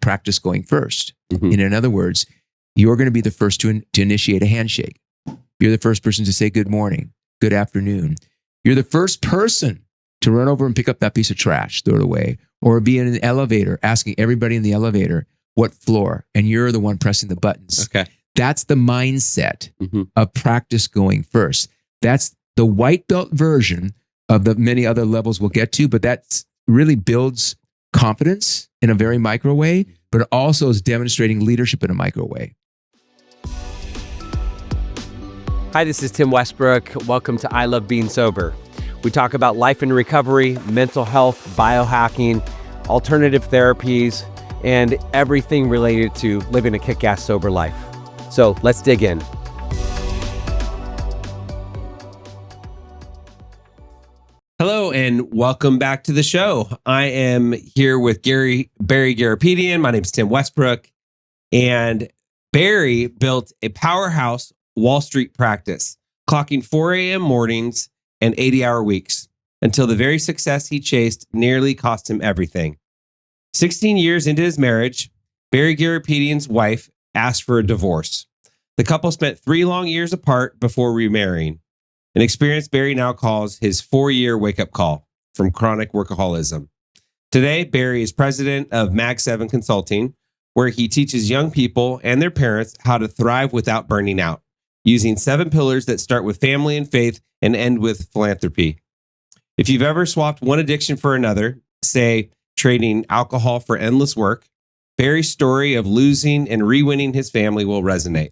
practice going first. And in other words, you're going to be the first to initiate a handshake. You're the first person to say good morning, good afternoon. You're the first person to run over and pick up that piece of trash, throw it away, or be in an elevator asking everybody in the elevator what floor, and you're the one pressing the buttons. Okay. That's the mindset of practice going first. That's the white belt version of the many other levels we'll get to, but that really builds confidence in a very micro way, but it also is demonstrating leadership in a micro way. Hi, this is Tim Westbrook. Welcome to I Love Being Sober. We talk about life and recovery, mental health, biohacking, alternative therapies, and everything related to living a kick-ass sober life. So let's dig in. Hello and welcome back to the show. I am here with Barry Garapedian. My name is Tim Westbrook, and Barry built a powerhouse Wall Street practice, clocking 4 a.m. mornings and 80-hour weeks until the very success he chased nearly cost him everything. 16 years into his marriage, Barry Garapedian's wife asked for a divorce. The couple spent 3 long years apart before remarrying, an experience Barry now calls his 4-year wake-up call from chronic workaholism. Today, Barry is president of Mag 7 Consulting, where he teaches young people and their parents how to thrive without burning out, using 7 pillars that start with family and faith and end with philanthropy. If you've ever swapped one addiction for another, say trading alcohol for endless work, Barry's story of losing and re-winning his family will resonate.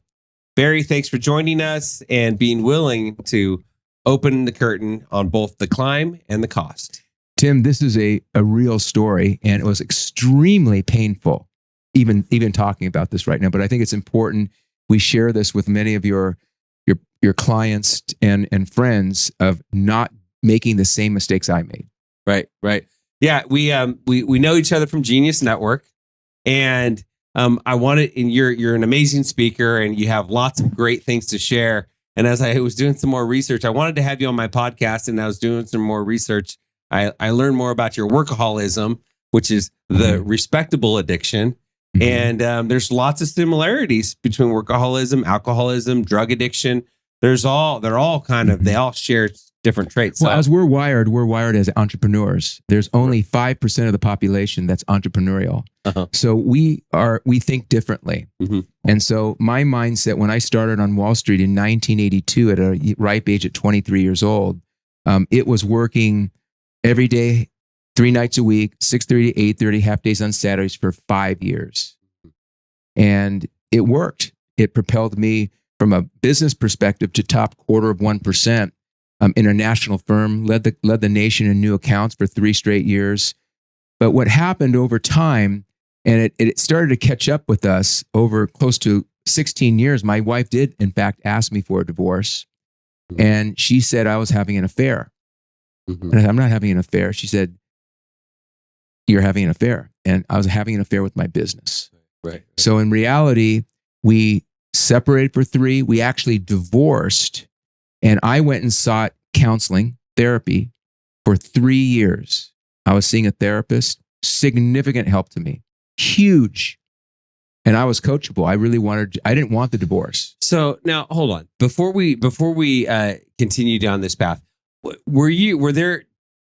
Barry, thanks for joining us and being willing to open the curtain on both the climb and the cost. Tim, this is a real story, and it was extremely painful, even talking about this right now. But I think it's important we share this with many of your clients and friends of not making the same mistakes I made. Right. Yeah, we know each other from Genius Network, and I wanted, and you're an amazing speaker, and you have lots of great things to share. And as I was doing some more research, I wanted to have you on my podcast, and I was doing some more research. I learned more about your workaholism, which is the respectable addiction. And there's lots of similarities between workaholism, alcoholism, drug addiction. They all share different traits. Well, as we're wired as entrepreneurs. There's only 5% of the population that's entrepreneurial. So we think differently. And so my mindset when I started on Wall Street in 1982 at a ripe age at 23 years old, it was working every day, 3 nights a week, 6:30 to 8:30, half days on Saturdays for 5 years. And it worked. It propelled me from a business perspective to top 1/4% in a national firm, led the nation in new accounts for 3 straight years. But what happened over time, and it started to catch up with us over close to 16 years, my wife did, in fact, ask me for a divorce. And she said I was having an affair. And I said, I'm not having an affair. She said, you're having an affair. And I was having an affair with my business. Right. So in reality, we separated for 3. We actually divorced. And I went and sought counseling, therapy for 3 years. I was seeing a therapist, significant help to me, huge. And I was coachable. I didn't want the divorce. So now hold on. Before we continue down this path,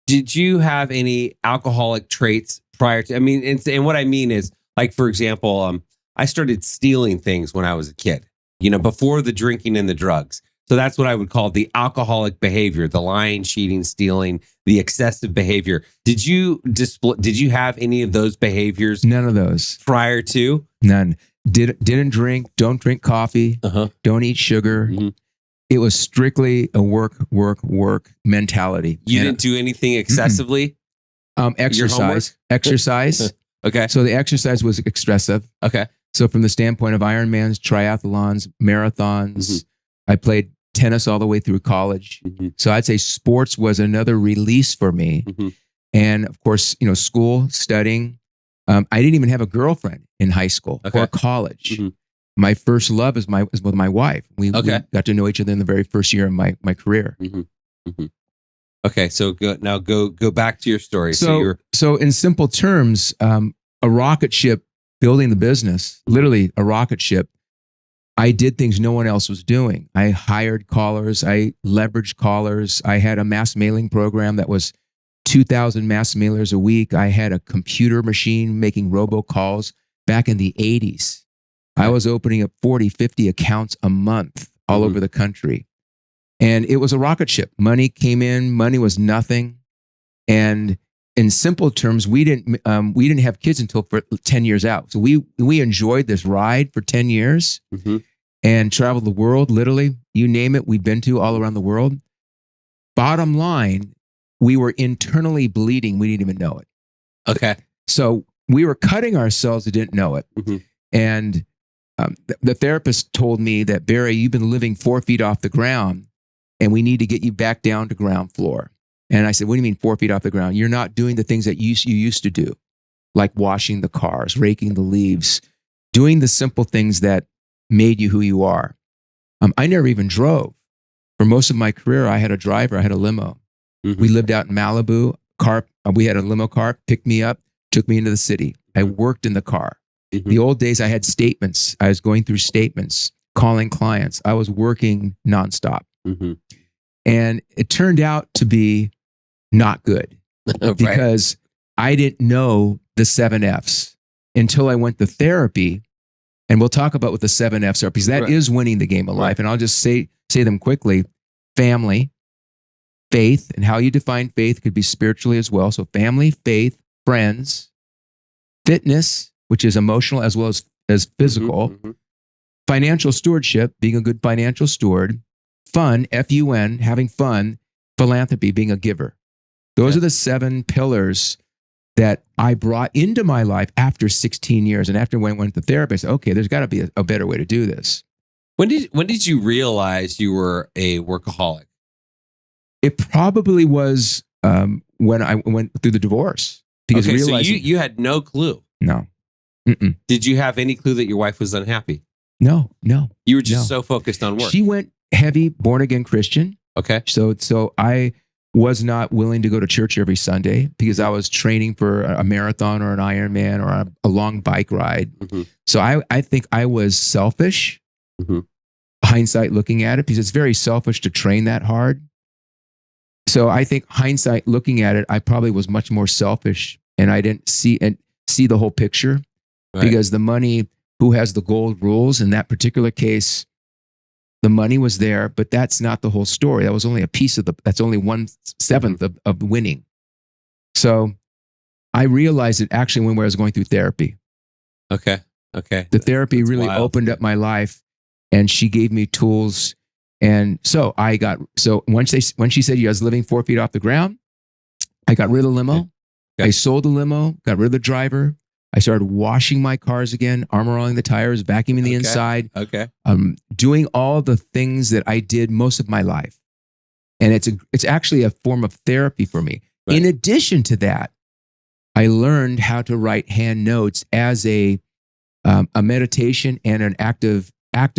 did you have any alcoholic traits prior to, and what I mean is, like, for example, I started stealing things when I was a kid, before the drinking and the drugs. So that's what I would call the alcoholic behavior, the lying, cheating, stealing, the excessive behavior. Did you have any of those behaviors? None of those. Prior to? None. Didn't drink, don't drink coffee, don't eat sugar. It was strictly a work mentality. You didn't do anything excessively? Exercise. Okay. So the exercise was excessive. Okay. So from the standpoint of Ironmans, triathlons, marathons, I played tennis all the way through college. So I'd say sports was another release for me. And of course, school, studying. I didn't even have a girlfriend in high school or college. My first love is with my wife. We got to know each other in the very first year of my career. Okay, so go back to your story. So in simple terms, a rocket ship building the business, literally a rocket ship, I did things no one else was doing. I hired callers. I leveraged callers. I had a mass mailing program that was 2,000 mass mailers a week. I had a computer machine making robocalls back in the 80s. I was opening up 40, 50 accounts a month all over the country. And it was a rocket ship. Money came in. Money was nothing. And in simple terms, we didn't have kids until for 10 years out. So we enjoyed this ride for 10 years and traveled the world, literally, you name it, we've been to all around the world. Bottom line, we were internally bleeding. We didn't even know it. Okay. So we were cutting ourselves and didn't know it. And the therapist told me that, Barry, you've been living 4 feet off the ground and we need to get you back down to ground floor. And I said, what do you mean 4 feet off the ground? You're not doing the things that you used to do, like washing the cars, raking the leaves, doing the simple things that made you who you are. I never even drove. For most of my career, I had a driver, I had a limo. We lived out in Malibu. We had a limo car, picked me up, took me into the city. I worked in the car. The old days, I had statements. I was going through statements, calling clients. I was working nonstop. And it turned out to be not good because I didn't know the 7 F's until I went to therapy. And we'll talk about what the 7 F's are, because that is winning the game of life. And I'll just say them quickly. Family, faith, and how you define faith could be spiritually as well. So family, faith, friends, fitness, which is emotional as well as physical, financial stewardship, being a good financial steward, fun, F-U-N, having fun, philanthropy, being a giver. Those are the 7 pillars that I brought into my life after 16 years. And after when I went to therapy, I said, okay, there's got to be a better way to do this. When did you realize you were a workaholic? It probably was when I went through the divorce. Because so you had no clue? No. Did you have any clue that your wife was unhappy? No. You were just so focused on work. She went heavy born-again Christian. Okay. So I was not willing to go to church every Sunday because I was training for a marathon or an Ironman or a long bike ride. So I think I was selfish. Hindsight looking at it, because it's very selfish to train that hard. So I think hindsight looking at it, I probably was much more selfish, and I didn't see the whole picture because the money, who has the gold rules in that particular case, the money was there, but that's not the whole story. That was only a piece of that's only 1/7 of winning. So I realized it actually when I was going through therapy. Okay. The therapy really opened up my life, and she gave me tools. And so when she said you was living 4 feet off the ground, I got rid of the limo. I sold the limo, got rid of the driver. I started washing my cars again, armor rolling the tires, vacuuming the inside. Doing all the things that I did most of my life. And it's actually a form of therapy for me. In addition to that, I learned how to write hand notes as a meditation and an active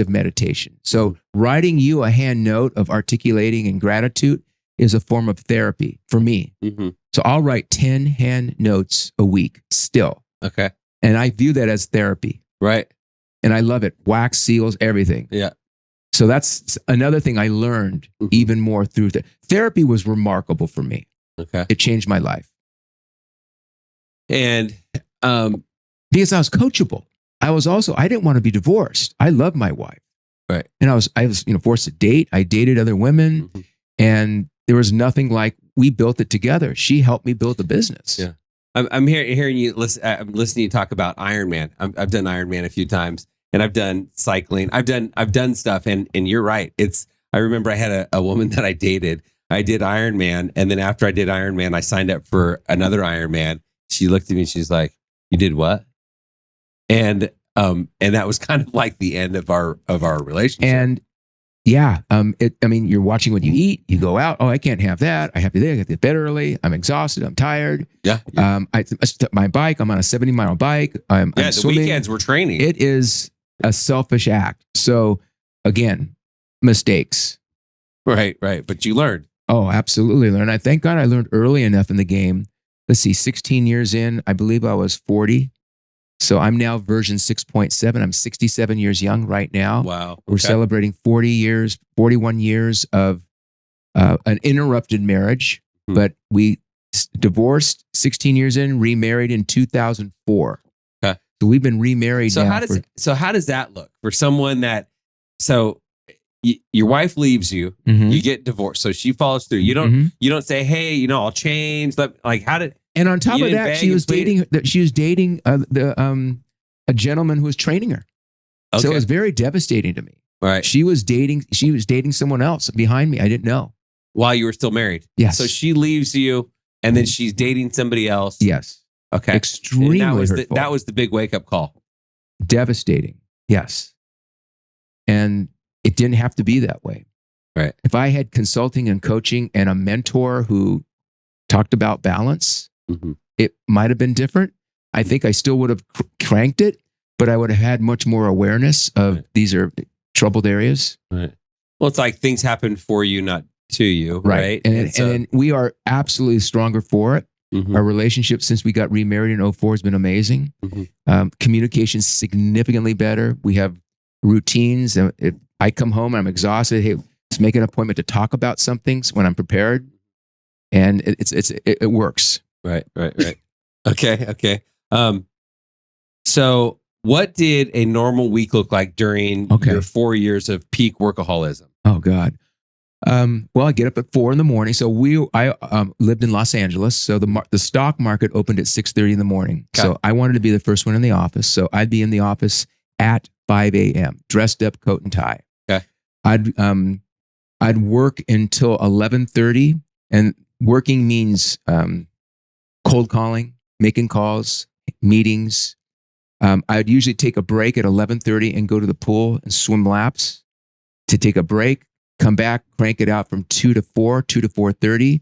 meditation. So writing you a hand note of articulating and gratitude is a form of therapy for me. So I'll write 10 hand notes a week still. Okay. And I view that as therapy. Right. And I love it. Wax seals, everything. Yeah. So that's another thing I learned even more through therapy was remarkable for me. Okay. It changed my life. And because I was coachable. I didn't want to be divorced. I love my wife. Right. And I was forced to date. I dated other women, and there was nothing like, we built it together. She helped me build the business. Yeah. I'm hearing you listen. I'm listening to you talk about Ironman. I've done Ironman a few times, and I've done cycling. I've done stuff, and you're right. I remember I had a woman that I dated. I did Ironman, and then after I did Ironman, I signed up for another Ironman. She looked at me and she's like, "You did what?" And that was kind of like the end of our relationship. And yeah, you're watching what you eat. You go out. Oh, I can't have that. I have to. I get to bed early. I'm exhausted. I'm tired. Yeah. I took my bike. I'm on a 70-mile bike. I'm swimming. Weekends we're training. It is a selfish act. So again, mistakes. Right. But you learned. Oh, absolutely learned. I thank God I learned early enough in the game. Let's see, 16 years in, I believe I was 40. So I'm now version 6.7. I'm 67 years young right now. Wow. Okay. We're celebrating 41 years of an interrupted marriage, but we divorced 16 years in, remarried in 2004. Okay. So we've been remarried now. So how does that look for someone that, your wife leaves you, you get divorced. So she follows through. You don't say, hey, I'll change. And on top of that, she was dating a gentleman who was training her. Okay. So it was very devastating to me. Right. She was dating someone else behind me. I didn't know. While you were still married. Yes. So she leaves you and then she's dating somebody else. Yes. Okay. Extremely hurtful. That was the big wake up call. Devastating. Yes. And it didn't have to be that way. Right. If I had consulting and coaching and a mentor who talked about balance, it might have been different. I think I still would have cranked it, but I would have had much more awareness of these are troubled areas. Right. Well, it's like things happen for you, not to you. Right. And we are absolutely stronger for it. Our relationship since we got remarried in 2004 has been amazing. Communication significantly better. We have routines. If I come home and I'm exhausted, hey, let's make an appointment to talk about some things when I'm prepared. And it works. Right. Okay. So what did a normal week look like during your 4 years of peak workaholism? Oh God. Well, I get up at 4 a.m. So I lived in Los Angeles. So the stock market opened at 6:30 in the morning. Okay. So I wanted to be the first one in the office. So I'd be in the office at 5 a.m. dressed up, coat and tie. Okay. I'd work until 11:30, and working means cold calling, making calls, meetings. I'd usually take a break at 11:30 and go to the pool and swim laps to take a break. Come back, crank it out from 2 to 4, 2 to 4:30.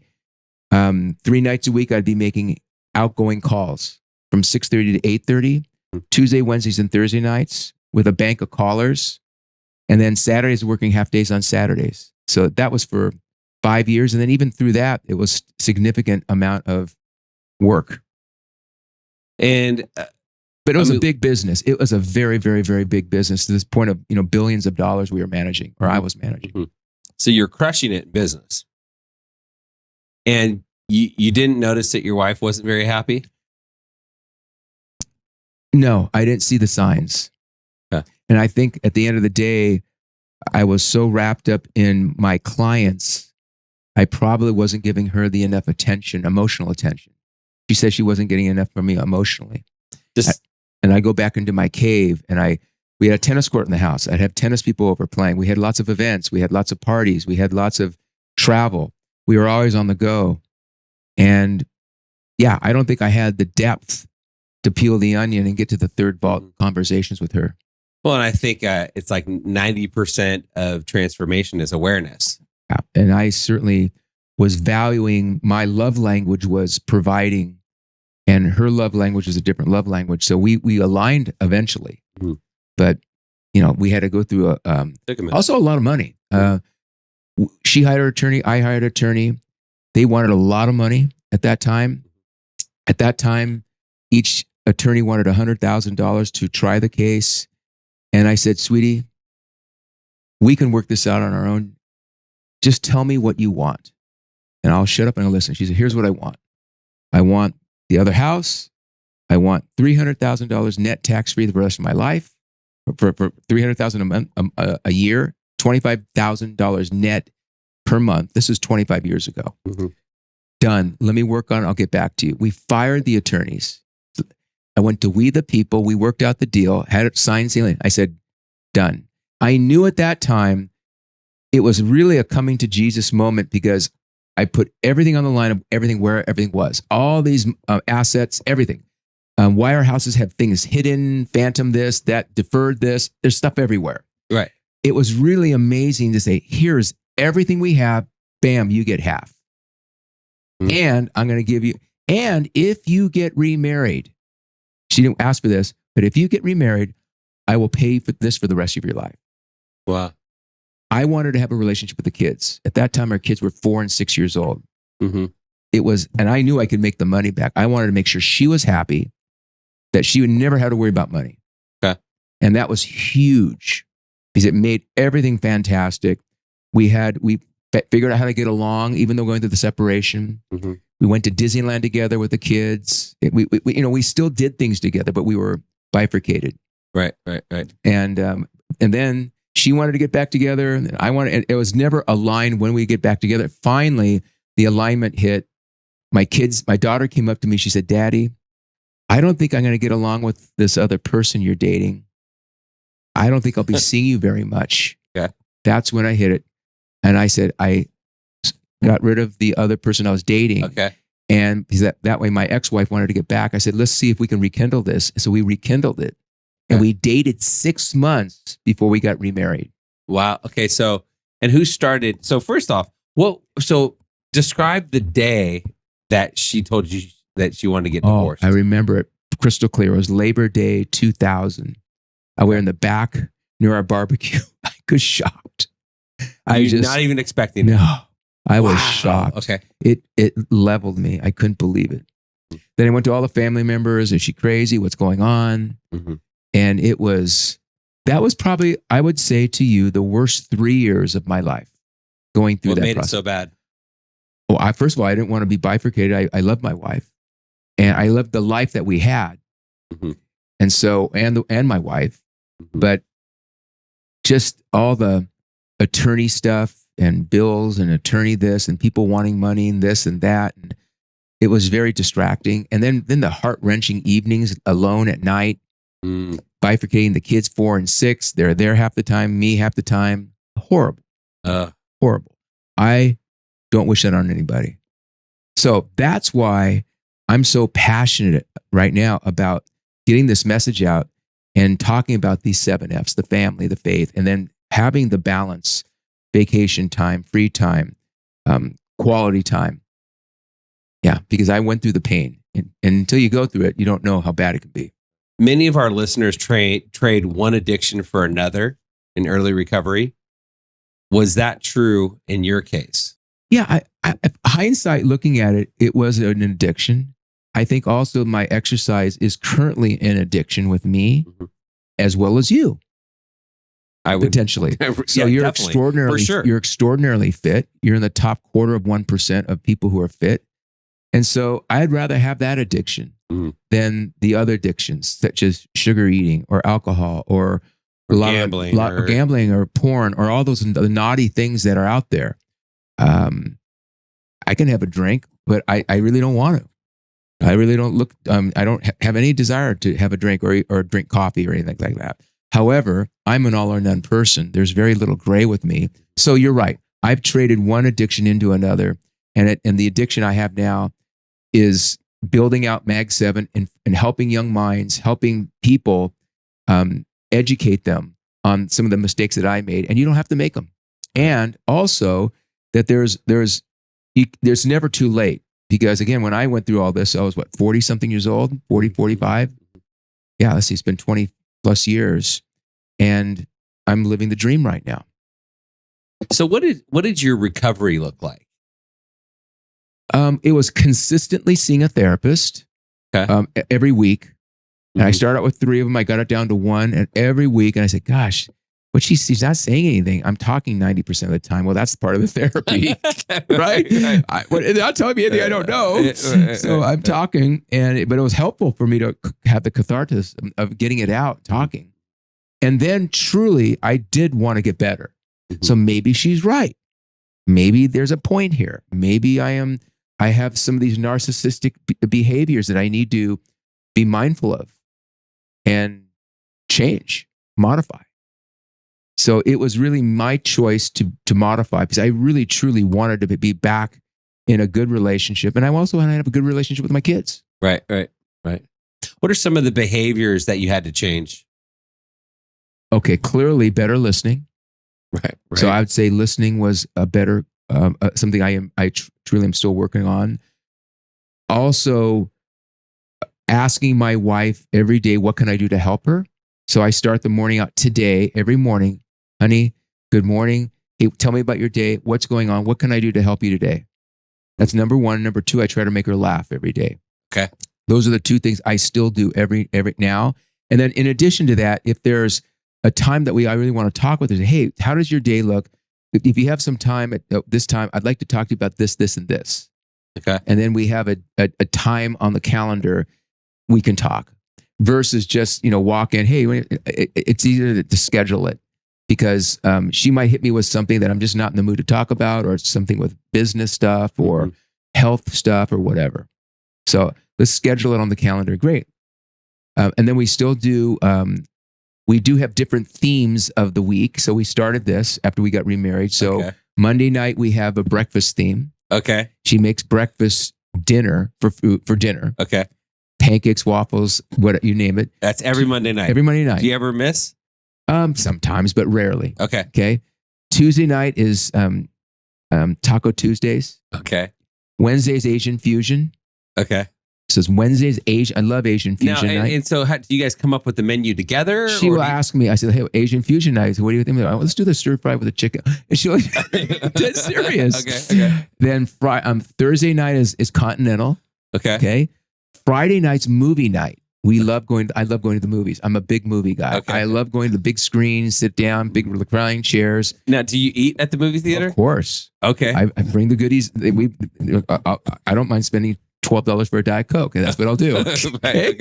3 nights a week, I'd be making outgoing calls from 6:30 to 8:30, Tuesday, Wednesdays, and Thursday nights with a bank of callers. And then Saturdays, working half days on Saturdays. So that was for 5 years. And then even through that, it was a significant amount of work. And but it was a big business. It was a very, very, very big business to this point of, billions of dollars we were managing, or I was managing. So you're crushing it in business. And you didn't notice that your wife wasn't very happy? No, I didn't see the signs. Okay. And I think at the end of the day, I was so wrapped up in my clients, I probably wasn't giving her the enough attention, emotional attention. She said she wasn't getting enough from me emotionally. And I go back into my cave, and we had a tennis court in the house. I'd have tennis people over playing. We had lots of events. We had lots of parties. We had lots of travel. We were always on the go. And yeah, I don't think I had the depth to peel the onion and get to the third vault conversations with her. Well, and I think it's like 90% of transformation is awareness. Yeah. And I certainly was valuing, my love language was providing, and her love language was a different love language. So we aligned eventually. But, we had to go through also a lot of money. She hired an attorney. I hired an attorney. They wanted a lot of money at that time. At that time, each attorney wanted $100,000 to try the case. And I said, sweetie, we can work this out on our own. Just tell me what you want, and I'll shut up and I'll listen. She said, here's what I want. I want the other house. I want $300,000 net tax-free the rest of my life. For $300,000 a month, a year, $25,000 net per month. This is 25 years ago. Done. Let me work on it. I'll get back to you. We fired the attorneys. I went to We the People. We worked out the deal, had it signed, sealing. I said, done. I knew at that time it was really a coming to Jesus moment, because I put everything on the line of everything, where everything was. All these assets, everything. Wirehouses have things hidden, phantom this, that, deferred this. There's stuff everywhere. Right. It was really amazing to say, here's everything we have. Bam, you get half. And I'm going to give you, and if you get remarried, she didn't ask for this, but if you get remarried, I will pay for this for the rest of your life. Wow. I wanted to have a relationship with the kids. At that time, our kids were 4 and 6 years old. It was, and I knew I could make the money back. I wanted to make sure she was happy. that she would never have to worry about money. Okay. And that was huge because it made everything fantastic. We figured out how to get along, even though going through the separation. Mm-hmm. We went to Disneyland together with the kids. We still did things together, but we were bifurcated. Right. And then she wanted to get back together. And it was never aligned when we get back together. Finally, the alignment hit. My daughter came up to me. She said, "Daddy, I don't think I'm going to get along with this other person you're dating. I don't think I'll be seeing you very much." Yeah. That's when I hit it. And I said, I got rid of the other person I was dating. Okay. And because that way my ex-wife wanted to get back. I said, let's see if we can rekindle this. So we rekindled it. And we dated 6 months before we got remarried. Wow. Okay. So, and who started? So first off, so describe the day that she told you that she wanted to get divorced. I remember it crystal clear. It was Labor Day 2000. We were in the back near our barbecue. I was shocked. I was not even expecting it. No, I was shocked. Okay. It leveled me. I couldn't believe it. Then I went to all the family members. Is she crazy? What's going on? Mm-hmm. And that was probably, I would say to you, the worst 3 years of my life going through that process. What made it so bad? Well, first of all, I didn't want to be bifurcated. I loved my wife, and I loved the life that we had. Mm-hmm. And so, and my wife, mm-hmm. but just all the attorney stuff and bills and attorney this and people wanting money and this and that. And it was very distracting. And then the heart-wrenching evenings alone at night, bifurcating the kids 4 and 6. They're there half the time, me half the time. Horrible. Horrible. I don't wish that on anybody. So that's why I'm so passionate right now about getting this message out and talking about these 7 F's, the family, the faith, and then having the balance, vacation time, free time, quality time. Yeah, because I went through the pain. And until you go through it, you don't know how bad it can be. Many of our listeners trade one addiction for another in early recovery. Was that true in your case? Yeah, hindsight looking at it, it was an addiction. I think also my exercise is currently an addiction with me, mm-hmm. as well as you. I would potentially. So you're extraordinarily, you're extraordinarily fit. You're in the top 1% of people who are fit. And so I'd rather have that addiction than the other addictions, such as sugar eating or alcohol or gambling or porn or all those naughty things that are out there. I can have a drink, but I really don't want to. I really don't I don't have any desire to have a drink or drink coffee or anything like that. However, I'm an all or none person. There's very little gray with me. So you're right. I've traded one addiction into another. And the addiction I have now is building out Mag 7 and helping young minds, helping people, educate them on some of the mistakes that I made. And you don't have to make them. And also that there's never too late. Because again, when I went through all this, I was 40 something years old, 40, 45. Yeah, let's see, it's been 20 plus years and I'm living the dream right now. So what did your recovery look like? It was consistently seeing a therapist every week. And I started out with 3 of them. I got it down to 1 and every week. And I said, gosh, but she's not saying anything. I'm talking 90% of the time. Well, that's part of the therapy, right? They're not telling me anything I don't know. So I'm talking, but it was helpful for me to have the catharsis of getting it out, talking. And then truly, I did want to get better. Mm-hmm. So maybe she's right. Maybe there's a point here. Maybe I have some of these narcissistic behaviors that I need to be mindful of and change, modify. So it was really my choice to modify because I really, truly wanted to be back in a good relationship. And I also want to have a good relationship with my kids. Right. What are some of the behaviors that you had to change? Okay, clearly better listening. Right. So I would say listening was a better, something I truly am still working on. Also asking my wife every day, what can I do to help her? So I start the morning out today, every morning. Honey, good morning. Hey, tell me about your day. What's going on? What can I do to help you today? That's number 1. Number 2, I try to make her laugh every day. Okay. Those are the two things I still do every now. And then in addition to that, if there's a time that I really want to talk with her, say, hey, how does your day look? If you have some time at this time, I'd like to talk to you about this, this, and this. Okay. And then we have a time on the calendar we can talk versus just, walk in. Hey, it's easier to schedule it because she might hit me with something that I'm just not in the mood to talk about, or something with business stuff or health stuff or whatever. So let's schedule it on the calendar. Great. And then we still do, we do have different themes of the week. So we started this after we got remarried. So Monday night, we have a breakfast theme. Okay. She makes breakfast dinner for dinner. Okay. Pancakes, waffles, what you name it. That's every Monday night. Every Monday night. Do you ever miss? Sometimes, but rarely. Okay. Okay. Tuesday night is Taco Tuesdays. Okay. Wednesday's Asian Fusion. Okay. So it's Wednesday's Asian. I love Asian Fusion night. And so, do you guys come up with the menu together? She will ask me. I said, "Hey, Asian Fusion night. So what do you think? Let's do the stir fry with the chicken." And she'll dead serious. Okay. Then Thursday night is Continental. Okay. Okay. Friday night's movie night. I love going to the movies. I'm a big movie guy. Okay. I love going to the big screens, sit down, big reclining chairs. Now, do you eat at the movie theater? Of course. Okay. I bring the goodies. I don't mind spending $12 for a Diet Coke. And that's what I'll do. Okay.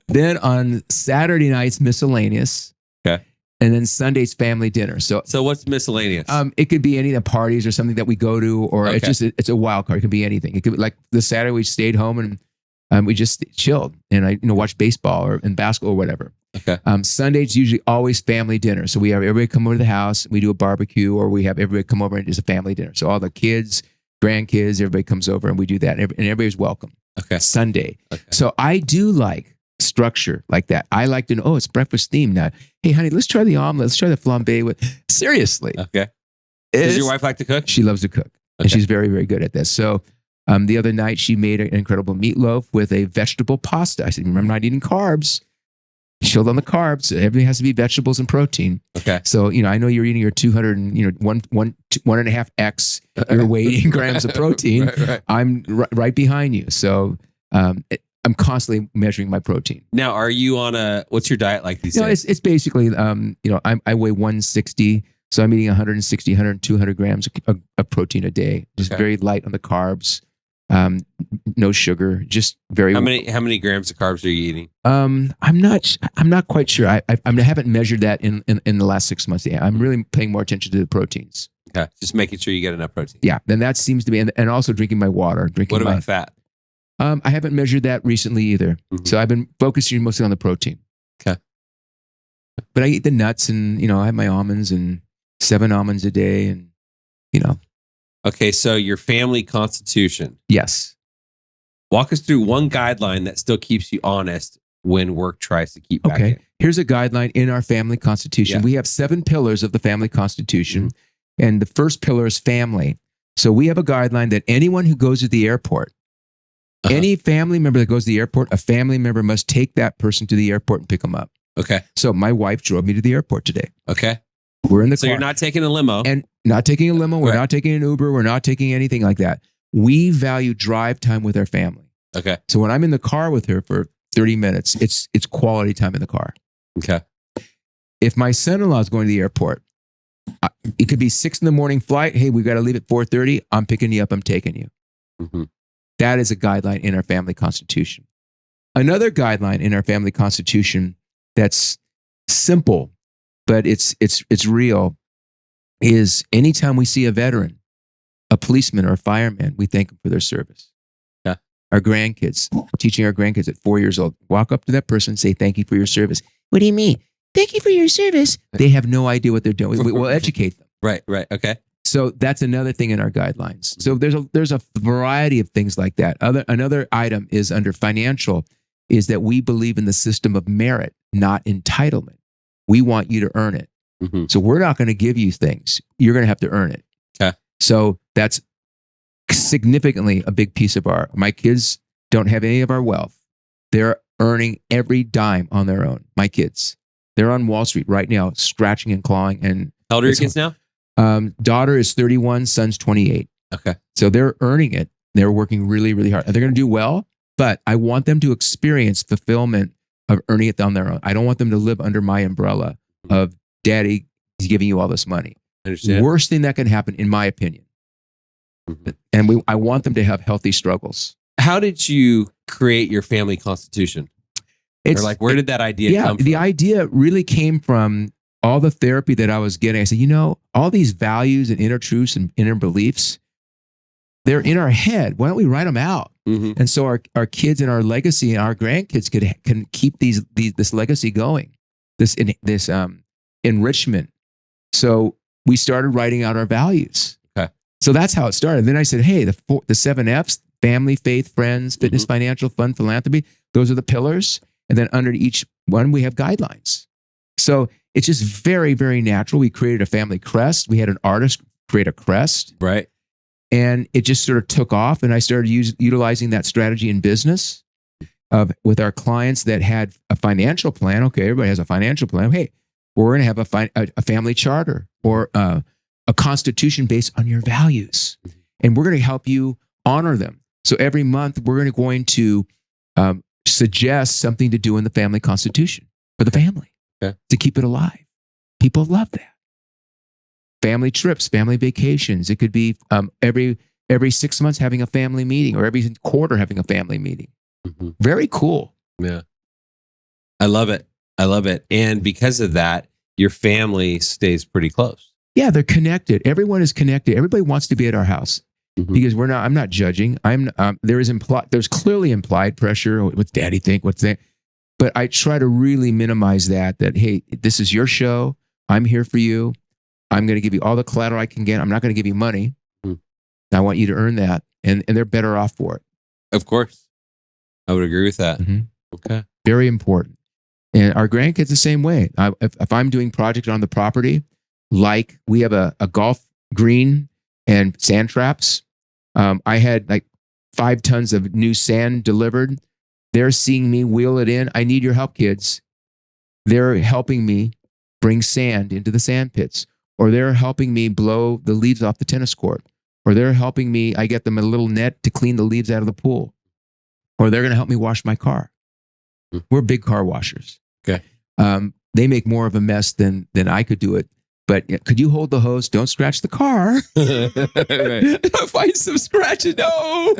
Then on Saturday nights, miscellaneous. Okay. And then Sunday's family dinner. So what's miscellaneous? It could be any of the parties or something that we go to, or it's a wild card. It could be anything. It could be like the Saturday we stayed home and we just chilled and I watched baseball and basketball or whatever. Okay. Sunday's usually always family dinner. So we have everybody come over to the house. We do a barbecue, or we have everybody come over and it's a family dinner. So all the kids, grandkids, everybody comes over and we do that, and everybody's welcome. Okay. Sunday. Okay. So I do like structure like that. I like to know, it's breakfast themed now. Hey, honey, let's try the omelet. Let's try the flambe with. Seriously. Okay. Does your wife like to cook? She loves to cook, and she's very, very good at this. So the other night she made an incredible meatloaf with a vegetable pasta. I said, remember, I'm not eating carbs. Chilled on the carbs. Everything has to be vegetables and protein. Okay. So, I know you're eating your 200 and, 1.5x your weight in grams of protein. Right. I'm right behind you. So, I'm constantly measuring my protein. Now, are you on what's your diet like these days? It's basically, I weigh 160. So I'm eating 160, 200 grams of protein a day. Just very light on the carbs. No sugar, just very. How many grams of carbs are you eating? I'm not quite sure. I haven't measured that in the last 6 months. Yeah, I'm really paying more attention to the proteins. Okay, just making sure you get enough protein. Yeah, then that seems to be, and also drinking my water. What about fat? I haven't measured that recently either. Mm-hmm. So I've been focusing mostly on the protein. Okay, but I eat the nuts, and I have my almonds and 7 almonds a day, and Okay, so your family constitution. Yes. Walk us through one guideline that still keeps you honest when work tries to keep back in. Here's a guideline in our family constitution. Yeah. We have 7 pillars of the family constitution. Mm-hmm. And the first pillar is family. So we have a guideline that anyone who goes to the airport, any family member that goes to the airport, a family member must take that person to the airport and pick them up. Okay. So my wife drove me to the airport today. Okay. We're in the car. So you're not taking a limo. And not taking a limo. We're not taking an Uber. We're not taking anything like that. We value drive time with our family. Okay. So when I'm in the car with her for 30 minutes, it's quality time in the car. Okay. If my son-in-law is going to the airport, it could be 6 a.m. flight. Hey, we got to leave at 4:30. I'm picking you up. I'm taking you. Mm-hmm. That is a guideline in our family constitution. Another guideline in our family constitution that's simple, but it's real, is anytime we see a veteran, a policeman or a fireman, we thank them for their service. Yeah. Our grandkids, teaching our grandkids at 4 years old, walk up to that person and say, thank you for your service. What do you mean? Thank you for your service. They have no idea what they're doing. We'll educate them. Right. Okay. So that's another thing in our guidelines. So there's a variety of things like that. Another item is under financial, is that we believe in the system of merit, not entitlement. We want you to earn it. Mm-hmm. So we're not going to give you things. You're going to have to earn it. Okay. So that's significantly a big piece of my kids don't have any of our wealth. They're earning every dime on their own. My kids, they're on Wall Street right now, scratching and clawing. And how old are your kids now? Daughter is 31, son's 28. Okay. So they're earning it. They're working really, really hard. And they're going to do well. but I want them to experience fulfillment of earning it on their own. I don't want them to live under my umbrella of daddy is giving you all this money. Worst thing that can happen, in my opinion. And I want them to have healthy struggles. How did you create your family constitution? Where did that idea come from? The idea really came from all the therapy that I was getting. I said, all these values and inner truths and inner beliefs, they're in our head. Why don't we write them out? And so our kids and our legacy and our grandkids can keep this legacy going, this enrichment. So we started writing out our values. Okay. So that's how it started. Then I said, hey, the 7 F's, family, faith, friends, fitness, financial, fun, philanthropy, those are the pillars. And then under each one, we have guidelines. So it's just very, very natural. We created a family crest. We had an artist create a crest. Right. And it just sort of took off. And I started utilizing that strategy in business with our clients that had a financial plan. Okay, everybody has a financial plan. Hey, we're going to have a family charter or a constitution based on your values. And we're going to help you honor them. So every month, we're going to suggest something to do in the family constitution for the family to keep it alive. People love that. Family trips, family vacations. It could be every 6 months having a family meeting or every quarter having a family meeting. Very cool. Yeah. I love it. And because of that, your family stays pretty close. Yeah, they're connected. Everyone is connected. Everybody wants to be at our house. Because I'm not judging. There's clearly implied pressure. What's daddy think? What's that? But I try to really minimize that, hey, this is your show. I'm here for you. I'm going to give you all the collateral I can get. I'm not going to give you money. I want you to earn that. And they're better off for it. Of course. I would agree with that. Okay. Very important. And our grandkids the same way. If I'm doing project on the property, like we have a golf green and sand traps. I had 5 tons of new sand delivered. They're seeing me wheel it in. I need your help, kids. They're helping me bring sand into the sand pits, or they're helping me blow the leaves off the tennis court, or they're helping me. I get them a little net to clean the leaves out of the pool, or they're going to help me wash my car. We're big car washers. Okay. They make more of a mess than I could do it. But could you hold the hose? Don't scratch the car. Find some scratches. No.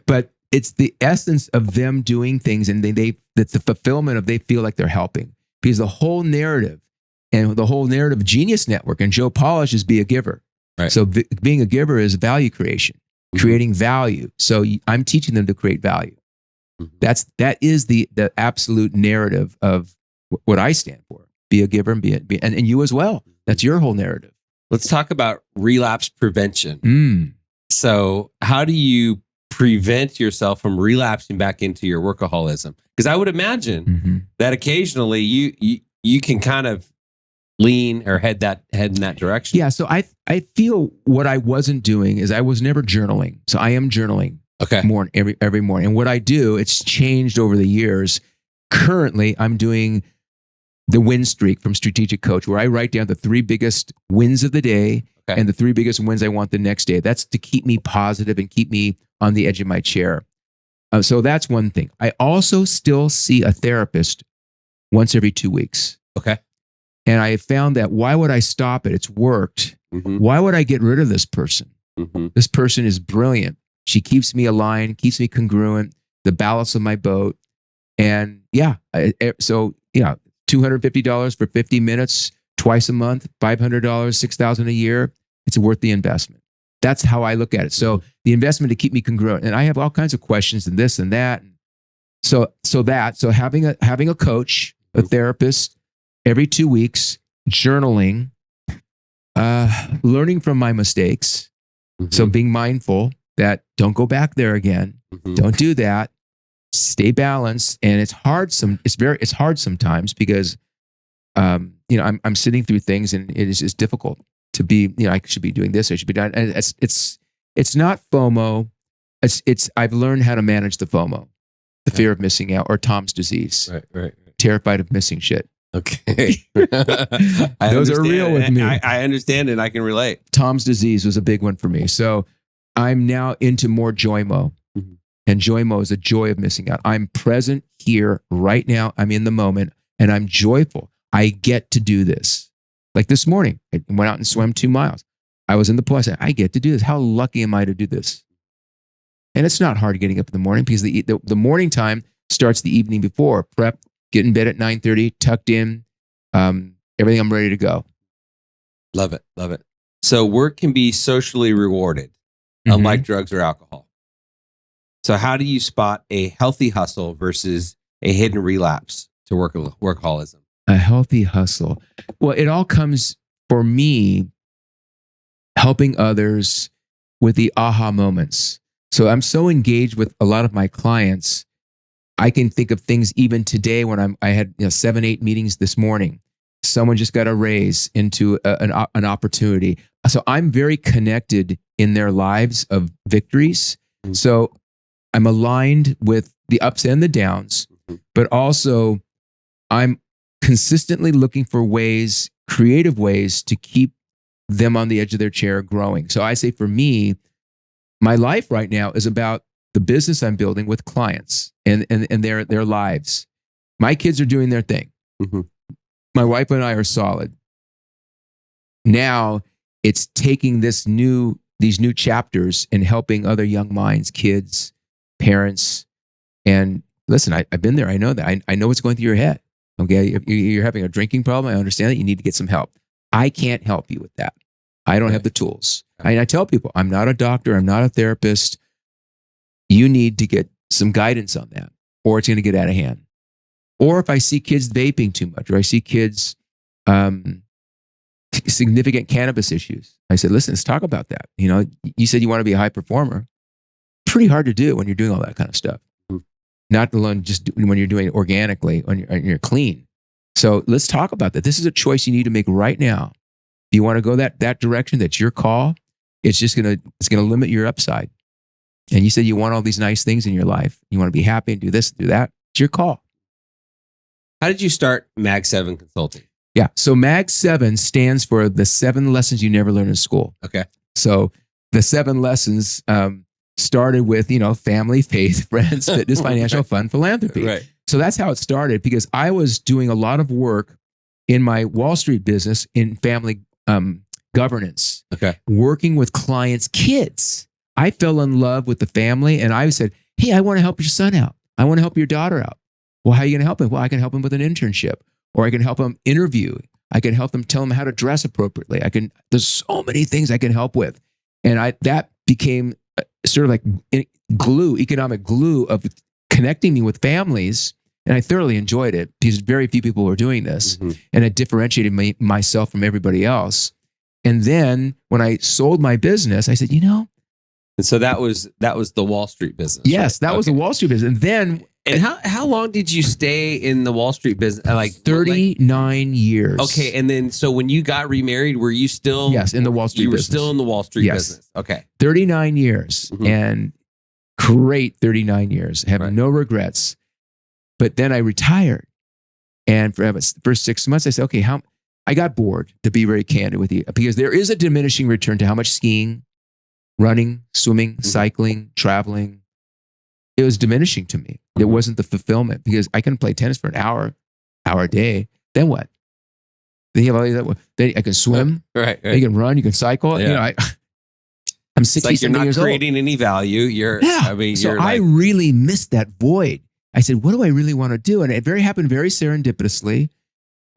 But it's the essence of them doing things, and that's the fulfillment of they feel like they're helping. Because the whole narrative and the whole narrative Genius Network and Joe Polish is be a giver. Right. So being a giver is value creation, creating value. So I'm teaching them to create value. That is the absolute narrative of what I stand for. Be a giver and you as well. That's your whole narrative. Let's talk about relapse prevention. So how do you prevent yourself from relapsing back into your workaholism? Because I would imagine that occasionally you can kind of lean or head in that direction. Yeah. So I feel what I wasn't doing is I was never journaling. So I am journaling. Okay. Every morning. And what I do, it's changed over the years. Currently, I'm doing the win streak from Strategic Coach, where I write down the 3 biggest wins of the day and the 3 biggest wins I want the next day. That's to keep me positive and keep me on the edge of my chair. So that's one thing. I also still see a therapist once every 2 weeks. Okay. And I found that why would I stop it? It's worked. Why would I get rid of this person? This person is brilliant. She keeps me aligned, keeps me congruent, the balance of my boat. And $250 for 50 minutes, twice a month, $500, $6,000 a year. It's worth the investment. That's how I look at it. So the investment to keep me congruent. And I have all kinds of questions and this and that. So having a coach, a therapist every 2 weeks, journaling, learning from my mistakes. So being mindful that don't go back there again. Don't do that. Stay balanced. And it's hard. It's hard sometimes because, I'm sitting through things and it is just difficult to be, I should be doing this. I should be doing, and it's not FOMO. I've learned how to manage the FOMO, the fear of missing out, or Tom's disease. Right. Terrified of missing shit. Okay. Those are real with me. I understand and I can relate. Tom's disease was a big one for me. So I'm now into more Joymo. And joy-mo is the joy of missing out. I'm present here right now. I'm in the moment and I'm joyful. I get to do this. Like this morning, I went out and swam 2 miles. I was in the pool. I said, I get to do this. How lucky am I to do this? And it's not hard getting up in the morning because the morning time starts the evening before. Prep, get in bed at 9:30, tucked in, everything, I'm ready to go. Love it. Love it. So work can be socially rewarded, unlike drugs or alcohol. So how do you spot a healthy hustle versus a hidden relapse to workaholism? A healthy hustle. Well, it all comes, for me, helping others with the aha moments. So I'm so engaged with a lot of my clients. I can think of things even today when I had 7, 8 meetings this morning. Someone just got a raise into an opportunity. So I'm very connected in their lives of victories. So I'm aligned with the ups and the downs, but also I'm consistently looking for ways, creative ways to keep them on the edge of their chair growing. So I say for me, my life right now is about the business I'm building with clients and their lives. My kids are doing their thing. My wife and I are solid. Now it's taking these new chapters and helping other young minds, kids, parents. And listen, I've been there. I know that. I know what's going through your head. Okay. If you're having a drinking problem, I understand that you need to get some help. I can't help you with that. I don't have the tools. I tell people, I'm not a doctor. I'm not a therapist. You need to get some guidance on that, or it's going to get out of hand. Or if I see kids vaping too much, or I see kids significant cannabis issues, I said, listen, let's talk about that. You said you want to be a high performer. Pretty hard to do when you're doing all that kind of stuff. Not alone just when you're doing it organically, when you're clean. So let's talk about that. This is a choice you need to make right now. If you want to go that direction, that's your call. It's gonna limit your upside. And you said you want all these nice things in your life. You want to be happy and do this, do that. It's your call. How did you start Mag 7 Consulting? Yeah. So Mag 7 stands for the 7 lessons you never learned in school. Okay. So the 7 lessons started with, family, faith, friends, fitness, financial, fun, philanthropy. Right. So that's how it started, because I was doing a lot of work in my Wall Street business in family governance. Okay. Working with clients' kids. I fell in love with the family and I said, hey, I want to help your son out. I want to help your daughter out. Well, how are you going to help him? Well, I can help him with an internship, or I can help him interview. I can help them tell them how to dress appropriately. There's so many things I can help with. And that became sort of like economic glue of connecting me with families. And I thoroughly enjoyed it because very few people were doing this. And it differentiated myself from everybody else. And then when I sold my business, I said, and so that was the Wall Street business. Yes, right? That was the Wall Street business. And then, how long did you stay in the Wall Street business? Like 39 years. Okay, and then so when you got remarried, were you still in the Wall Street business? You were still in the Wall Street business. Okay. 39 years and great 39 years. I have no regrets. But then I retired. And for the first 6 months, I said, okay, I got bored, to be very candid with you, because there is a diminishing return to how much skiing, running, swimming, cycling, traveling. It was diminishing to me. It wasn't the fulfillment, because I can play tennis for an hour a day. Then what? Then you have all these, then I can swim. Right. You can run. You can cycle. Yeah. I'm 60 you're not years creating old. Any value. I really missed that void. I said, what do I really want to do? And it happened very serendipitously.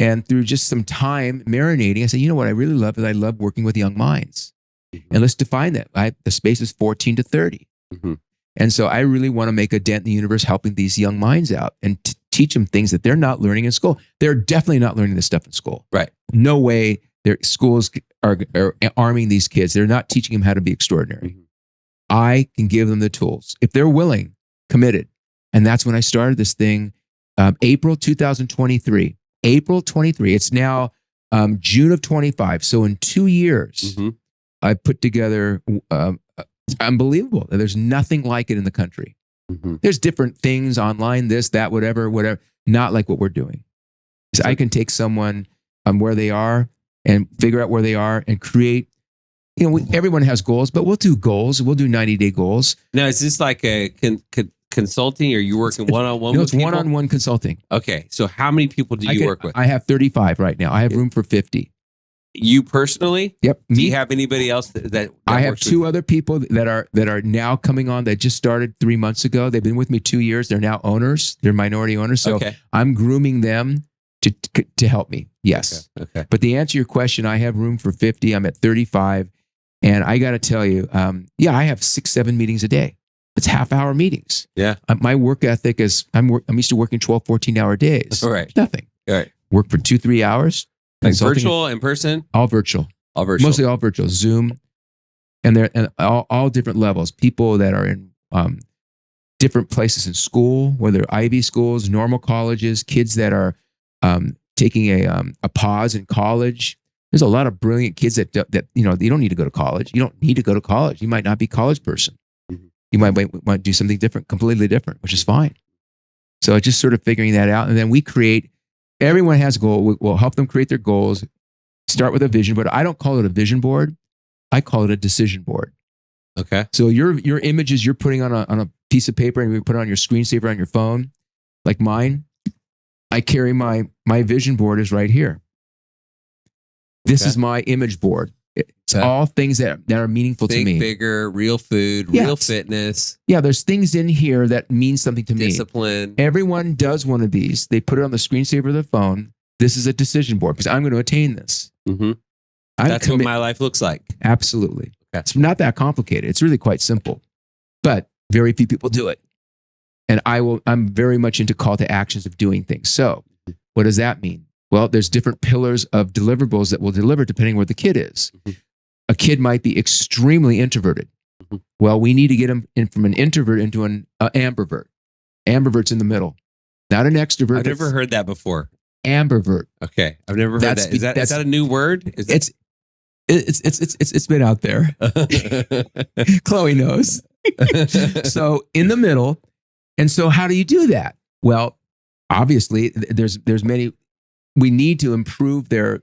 And through just some time marinating, I said, what I really love is I love working with young minds. And let's define that. The space is 14 to 30. And so I really want to make a dent in the universe, helping these young minds out and teach them things that they're not learning in school. They're definitely not learning this stuff in school. Right. No way their schools are arming these kids. They're not teaching them how to be extraordinary. I can give them the tools if they're willing, committed. And that's when I started this thing, April 2023. April 23. It's now June of 25. So in 2 years, I put together unbelievable. There's nothing like it in the country. There's different things online, this, that, whatever, not like what we're doing. So I can take someone where they are and figure out where they are and create everyone has goals, but we'll do goals. We'll do 90-day goals. Now, is this like a consulting, or you working one-on-one with it's people? One-on-one consulting. Okay. So how many people do you work with? I have 35 right now. I have room for 50. You personally? Yep. Do you have anybody else that I have two other people that are now coming on that just started 3 months ago. They've been with me 2 years. They're now owners. They're minority owners. So I'm grooming them to help me. Yes. Okay. But to answer your question, I have room for 50. I'm at 35. And I got to tell you, I have 6-7 meetings a day. It's half-hour meetings. Yeah. My work ethic is, I'm used to working 12, 14-hour days. All right. Nothing. All right. Work for 2-3 hours. Like virtual, in person? All virtual. All virtual. Mostly all virtual. Zoom. And they're all different levels. People that are in different places in school, whether Ivy schools, normal colleges, kids that are taking a pause in college. There's a lot of brilliant kids that you don't need to go to college. You don't need to go to college. You might not be a college person. Mm-hmm. You might do something different, completely different, which is fine. So it's just sort of figuring that out. And then everyone has a goal. We'll help them create their goals. Start with a vision board. I don't call it a vision board. I call it a decision board. Okay. So your images you're putting on a piece of paper and you put it on your screensaver on your phone, like mine. I carry my vision board is right here. This is my image board. It's all things that are meaningful to me. Think bigger, real food, real fitness. Yeah, there's things in here that mean something to me. Discipline. Everyone does one of these. They put it on the screensaver of their phone. This is a decision board because I'm going to attain this. Mm-hmm. That's what my life looks like. Absolutely. Okay. It's not that complicated. It's really quite simple, but very few people do it. And I'm very much into call to actions of doing things. So what does that mean? Well, there's different pillars of deliverables that will deliver depending where the kid is. Mm-hmm. A kid might be extremely introverted. Mm-hmm. Well, we need to get him in from an introvert into an ambivert. Ambivert's in the middle, not an extrovert. I've never heard that before. Ambivert. Okay, I've never heard that. Is that a new word? It's been out there. Chloe knows. So in the middle, and so how do you do that? Well, obviously, there's many. We need to improve their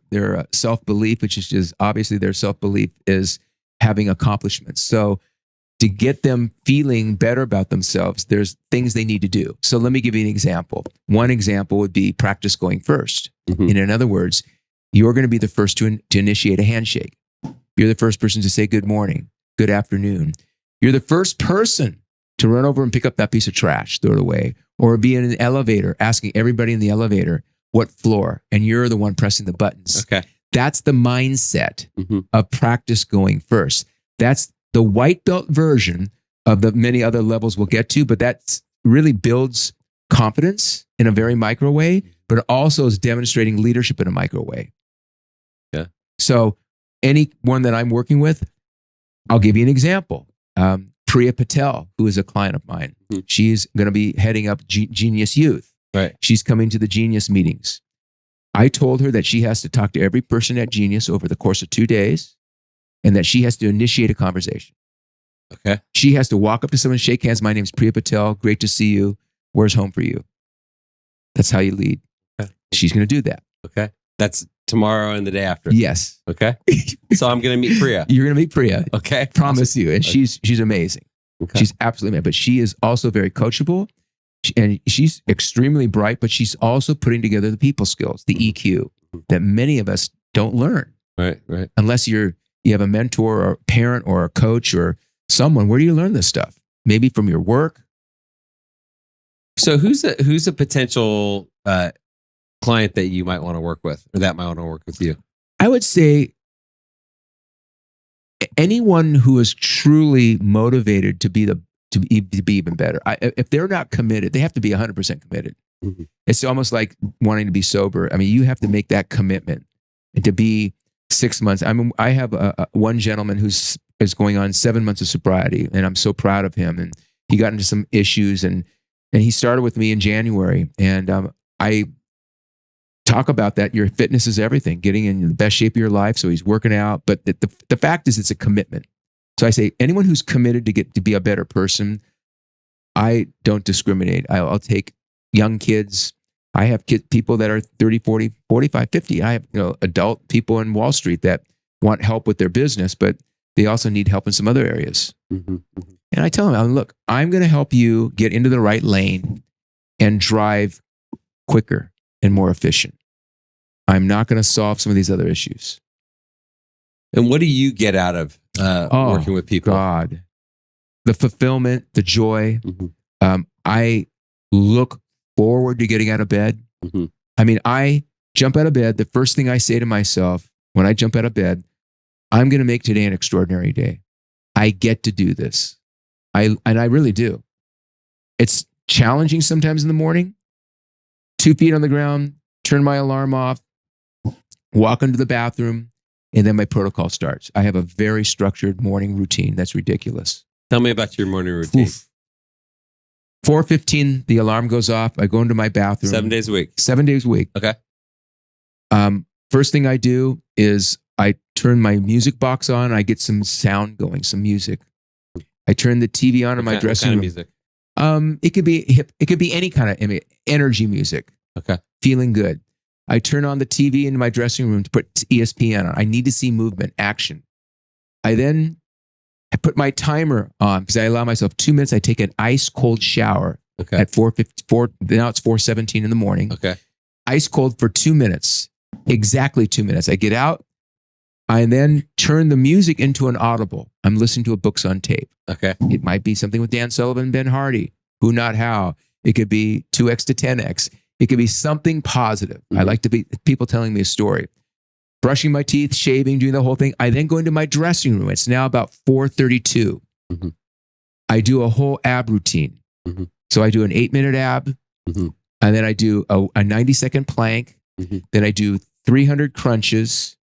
self-belief, which is just obviously their self-belief is having accomplishments. So to get them feeling better about themselves, there's things they need to do. So let me give you an example. One example would be practice going first. Mm-hmm. And in other words, you're going to be the first to initiate a handshake. You're the first person to say good morning, good afternoon. You're the first person to run over and pick up that piece of trash, throw it away, or be in an elevator asking everybody in the elevator, what floor? And you're the one pressing the buttons. Okay. That's the mindset of practice going first. That's the white belt version of the many other levels we'll get to, but that really builds confidence in a very micro way, but it also is demonstrating leadership in a micro way. Yeah. So anyone that I'm working with, I'll give you an example. Priya Patel, who is a client of mine, she's going to be heading up Genius Youth. Right. She's coming to the Genius meetings. I told her that she has to talk to every person at Genius over the course of 2 days and that she has to initiate a conversation. Okay. She has to walk up to someone, shake hands. My name's Priya Patel. Great to see you. Where's home for you? That's how you lead. Okay. She's going to do that. Okay. That's tomorrow and the day after. Yes. Okay. So I'm going to meet Priya. You're going to meet Priya. Okay. Promise you. And she's amazing. Okay. She's absolutely amazing. But she is also very coachable. And she's extremely bright, but she's also putting together the people skills, the EQ that many of us don't learn. Right, right. Unless you have a mentor or a parent or a coach or someone. Where do you learn this stuff? Maybe from your work. So who's a potential client that you might want to work with, or that might want to work with you? I would say anyone who is truly motivated to be even better. If they're not committed, they have to be 100% committed. Mm-hmm. It's almost like wanting to be sober. I mean, you have to make that commitment and to be 6 months. I have one gentleman who's going on 7 months of sobriety, and I'm so proud of him. And he got into some issues, and he started with me in January. And I talk about that. Your fitness is everything. Getting in the best shape of your life. So he's working out, but the fact is, it's a commitment. So I say, anyone who's committed to be a better person, I don't discriminate. I'll take young kids. I have people that are 30, 40, 45, 50. I have adult people in Wall Street that want help with their business, but they also need help in some other areas. Mm-hmm. Mm-hmm. And I tell them, look, I'm going to help you get into the right lane and drive quicker and more efficient. I'm not going to solve some of these other issues. And what do you get out of working with people? God, the fulfillment, the joy. Mm-hmm. I look forward to getting out of bed. Mm-hmm. I mean, I jump out of bed. The first thing I say to myself when I jump out of bed, I'm going to make today an extraordinary day. I get to do this. And I really do. It's challenging sometimes in the morning. 2 feet on the ground, turn my alarm off, walk into the bathroom, and then my protocol starts. I have a very structured morning routine that's ridiculous. Tell me about your morning routine. 4:15, the alarm goes off. I go into my bathroom. 7 days a week. 7 days a week. Okay. First thing I do is I turn my music box on. I get some sound going, some music. I turn the TV on in my dressing room. Music? It could be hip. It could be any kind of energy music. Okay. Feeling good. I turn on the TV in my dressing room to put ESPN on. I need to see movement, action. I put my timer on because I allow myself 2 minutes. I take an ice cold shower at 4:54. Now it's 4:17 in the morning. Okay. Ice cold for 2 minutes. Exactly 2 minutes. I get out. I then turn the music into an audible. I'm listening to a books on tape. Okay. It might be something with Dan Sullivan, Ben Hardy, Who Not How. It could be 2X to 10X. It could be something positive. Mm-hmm. I like to be people telling me a story. Brushing my teeth, shaving, doing the whole thing. I then go into my dressing room. It's now about 4:32. Mm-hmm. I do a whole ab routine. Mm-hmm. So I do an 8-minute ab, mm-hmm. and then I do a 90-second plank. Mm-hmm. Then I do 300 crunches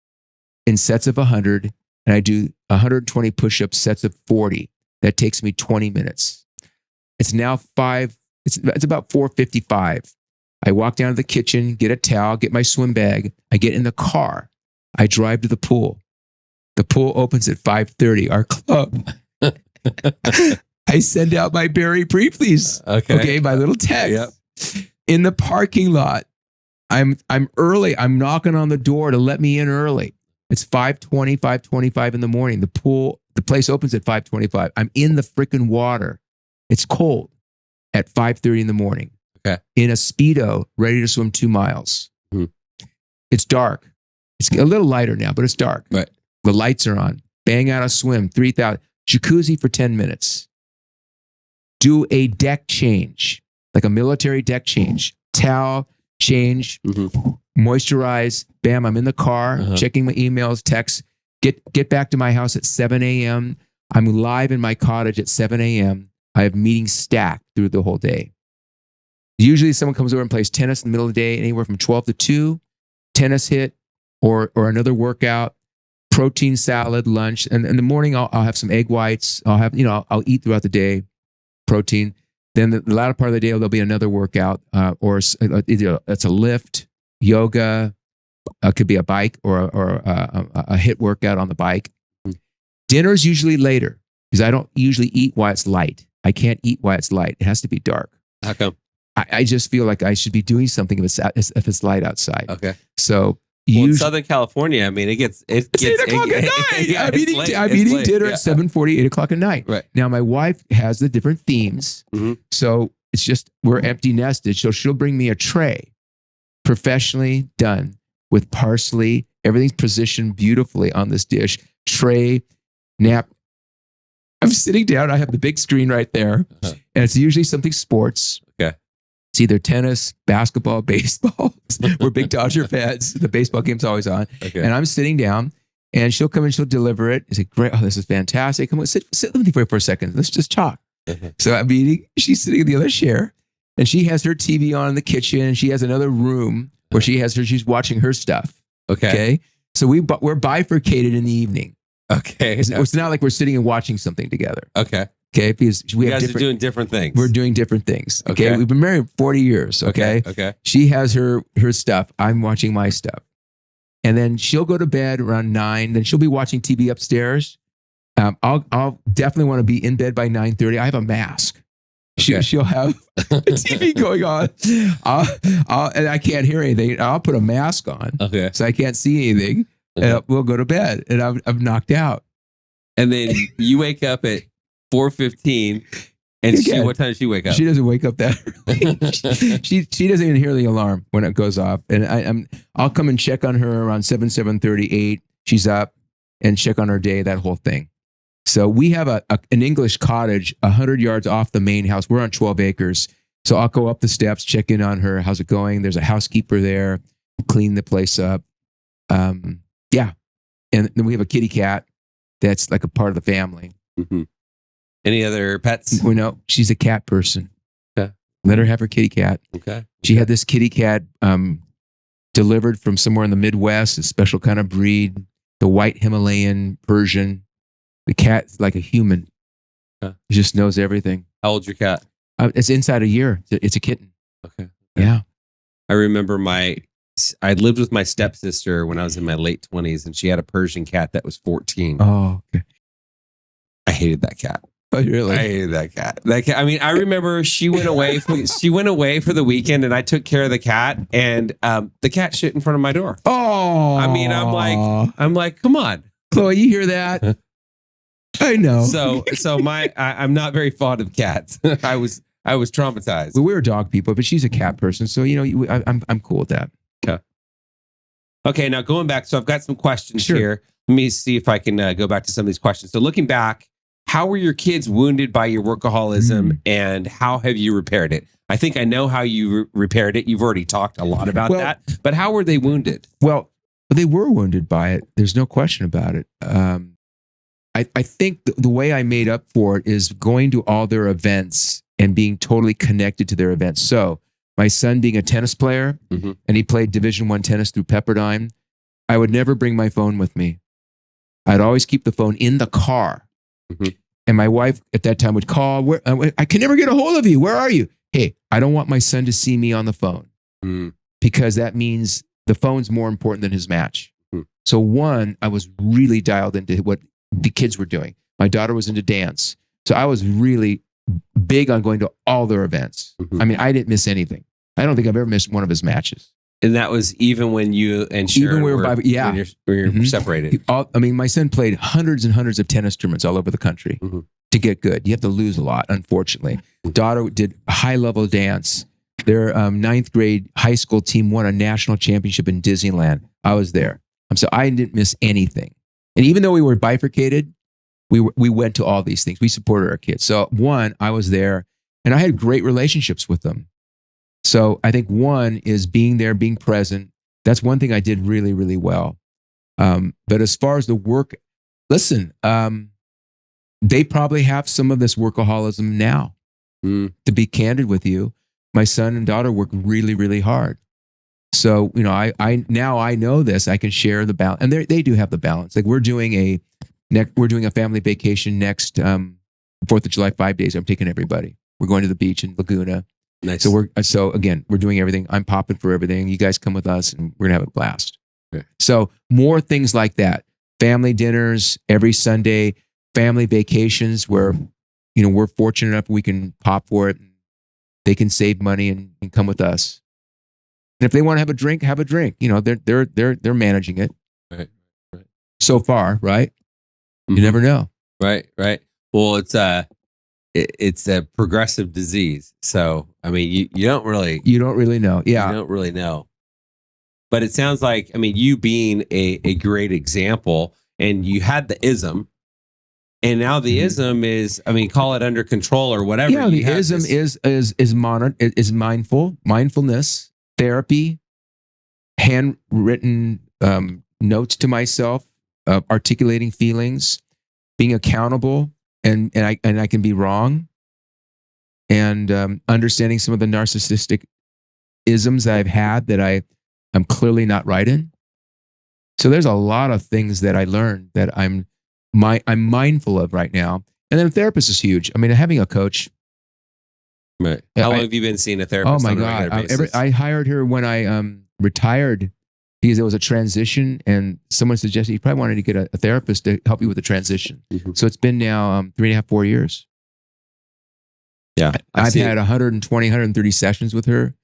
in sets of 100, and I do 120 push-ups, sets of 40. That takes me 20 minutes. It's now it's about 4:55. I walk down to the kitchen, get a towel, get my swim bag. I get in the car. I drive to the pool. The pool opens at 5:30, our club. I send out my Barry brieflies. Okay, my little text. Yep. In the parking lot, I'm early. I'm knocking on the door to let me in early. It's 5:20, 5:25 in the morning. The place opens at 5:25. I'm in the freaking water. It's cold at 5:30 in the morning. Okay. In a Speedo, ready to swim 2 miles. Mm-hmm. It's dark. It's a little lighter now, but it's dark. Right. The lights are on. Bang out a swim, 3,000. Jacuzzi for 10 minutes. Do a deck change, like a military deck change. Towel, change, mm-hmm. moisturize. Bam, I'm in the car, checking my emails, texts. Get back to my house at 7 a.m. I'm live in my cottage at 7 a.m. I have meetings stacked through the whole day. Usually someone comes over and plays tennis in the middle of the day, anywhere from 12 to 2, tennis hit, or another workout, protein salad, lunch. And in the morning, I'll have some egg whites. I'll eat throughout the day, protein. Then the latter part of the day, there'll be another workout, or either it's a lift, yoga, could be a bike or a HIIT workout on the bike. Dinner's usually later because I don't usually eat while it's light. I can't eat while it's light. It has to be dark. How come? I just feel like I should be doing something if it's light outside. Okay. So in Southern California, I mean, it gets 8 o'clock at night. I'm eating dinner at 7:40, 8 o'clock at night. Right. Now my wife has the different themes, so it's just we're empty nested. So she'll bring me a tray, professionally done with parsley. Everything's positioned beautifully on this dish. Tray, nap. I'm sitting down. I have the big screen right there, and it's usually something sports. Okay. It's either tennis, basketball, baseball. We're big Dodger fans. The baseball game's always on. Okay. And I'm sitting down, and she'll come and she'll deliver it. I say, great. Oh, this is fantastic. Come on, sit with me for a second. Let's just talk. So I'm eating. She's sitting in the other chair, and she has her TV on in the kitchen, and she has another room where she's watching her stuff. Okay. So we're bifurcated in the evening. Okay. It's not like we're sitting and watching something together. Okay. Okay, because you guys are doing different things. We're doing different things. Okay. We've been married 40 years. Okay. She has her stuff. I'm watching my stuff. And then she'll go to bed around 9. Then she'll be watching TV upstairs. I'll definitely want to be in bed by 9:30. I have a mask. She'll have TV going on. And I can't hear anything. I'll put a mask on. So I can't see anything. And we'll go to bed. And I'm knocked out. And then you wake up at 4:15. And what time does she wake up? She doesn't wake up that early. she doesn't even hear the alarm when it goes off. And I'll come and check on her around 7:30, 8. She's up and check on her day, that whole thing. So we have an English cottage 100 yards off the main house. We're on 12 acres. So I'll go up the steps, check in on her. How's it going? There's a housekeeper there, clean the place up. Yeah. And then we have a kitty cat that's like a part of the family. Mm-hmm. Any other pets? Well, no, she's a cat person. Okay. Let her have her kitty cat. Okay. She had this kitty cat delivered from somewhere in the Midwest, a special kind of breed, the white Himalayan Persian. The cat's like a human. Okay. He just knows everything. How old's your cat? It's inside a year. It's a kitten. Okay. Yeah. I remember I lived with my stepsister when I was in my late 20s, and she had a Persian cat that was 14. Oh, okay. I hated that cat. Oh, really? I hated that cat. I mean, I remember she went away for the weekend, and I took care of the cat, and the cat shit in front of my door. Oh, I mean, I'm like, come on, Chloe, you hear that? I know. So I'm not very fond of cats. I was traumatized. Well, we were dog people, but she's a cat person, so I'm cool with that. Okay. Now going back, so I've got some questions Sure. here. Let me see if I can go back to some of these questions. So looking back, how were your kids wounded by your workaholism, and how have you repaired it? I think I know how you repaired it. You've already talked a lot about that, but how were they wounded? Well, they were wounded by it. There's no question about it. I think the way I made up for it is going to all their events and being totally connected to their events. So my son being a tennis player, mm-hmm. and he played Division I tennis through Pepperdine, I would never bring my phone with me. I'd always keep the phone in the car. Mm-hmm. And my wife at that time would call, I can never get a hold of you. Where are you? Hey, I don't want my son to see me on the phone, because that means the phone's more important than his match. So one, I was really dialed into what the kids were doing. My daughter was into dance. So I was really big on going to all their events. I mean, I didn't miss anything. I don't think I've ever missed one of his matches. And that was even when you and Sharon when you're separated. My son played hundreds and hundreds of tennis tournaments all over the country to get good. You have to lose a lot, unfortunately. Daughter did high-level dance. Their ninth grade high school team won a national championship in Disneyland. I was there. So I didn't miss anything. And even though we were bifurcated, we went to all these things. We supported our kids. So one, I was there, and I had great relationships with them. So I think one is being there, being present. That's one thing I did really, really well. But as far as the work, listen, they probably have some of this workaholism now. To be candid with you, my son and daughter work really, really hard. So, I now I know this. I can share the balance, and they do have the balance. Like we're doing a family vacation next 4th of July, 5 days. I'm taking everybody. We're going to the beach in Laguna. Nice. So again, we're doing everything. I'm popping for everything. You guys come with us, and we're gonna have a blast. Okay. So more things like that. Family dinners every Sunday. Family vacations where we're fortunate enough we can pop for it. They can save money and come with us. And if they want to have a drink, have a drink. They're managing it. Right. So far, right? You never know. Right. Well, it's a progressive disease. So, I mean, you don't really know. Yeah. You don't really know. But it sounds like, you being a great example, and you had the ism, and now the ism is, call it under control or whatever. Yeah, the ism is mindfulness, therapy, handwritten notes to myself, articulating feelings, being accountable, and I can be wrong, and understanding some of the narcissistic isms that I've had that I'm clearly not right in. So there's a lot of things that I learned that I'm mindful of right now. And then a therapist is huge. Having a coach. Right. How long have you been seeing a therapist? Oh my God. I hired her when I retired because there was a transition, and someone suggested you probably wanted to get a therapist to help you with the transition. So it's been now 3.5, 4 years. Yeah. I've had 120, 130 sessions with her.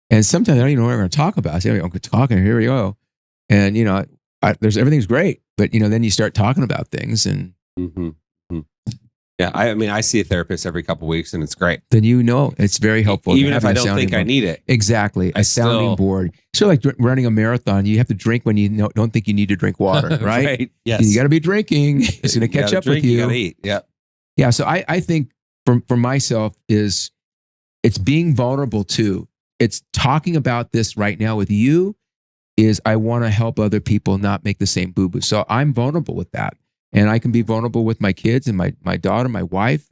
And sometimes I don't even know what we're going to talk about. I say, I'm talking, here we go. And, everything's great. But, then you start talking about things, and Mm-hmm. Yeah, I mean, I see a therapist every couple of weeks, and it's great. Then it's very helpful. Even if I don't think I need it. Exactly. A sounding board. It's sort of like running a marathon. You have to drink when you don't think you need to drink water, right? Right. Yes. You got to be drinking. It's going to catch up with you. You got to eat. Yeah. Yeah. So I think for myself it's being vulnerable too. It's talking about this right now with you is I want to help other people not make the same boo-boo. So I'm vulnerable with that. And I can be vulnerable with my kids and my daughter, my wife.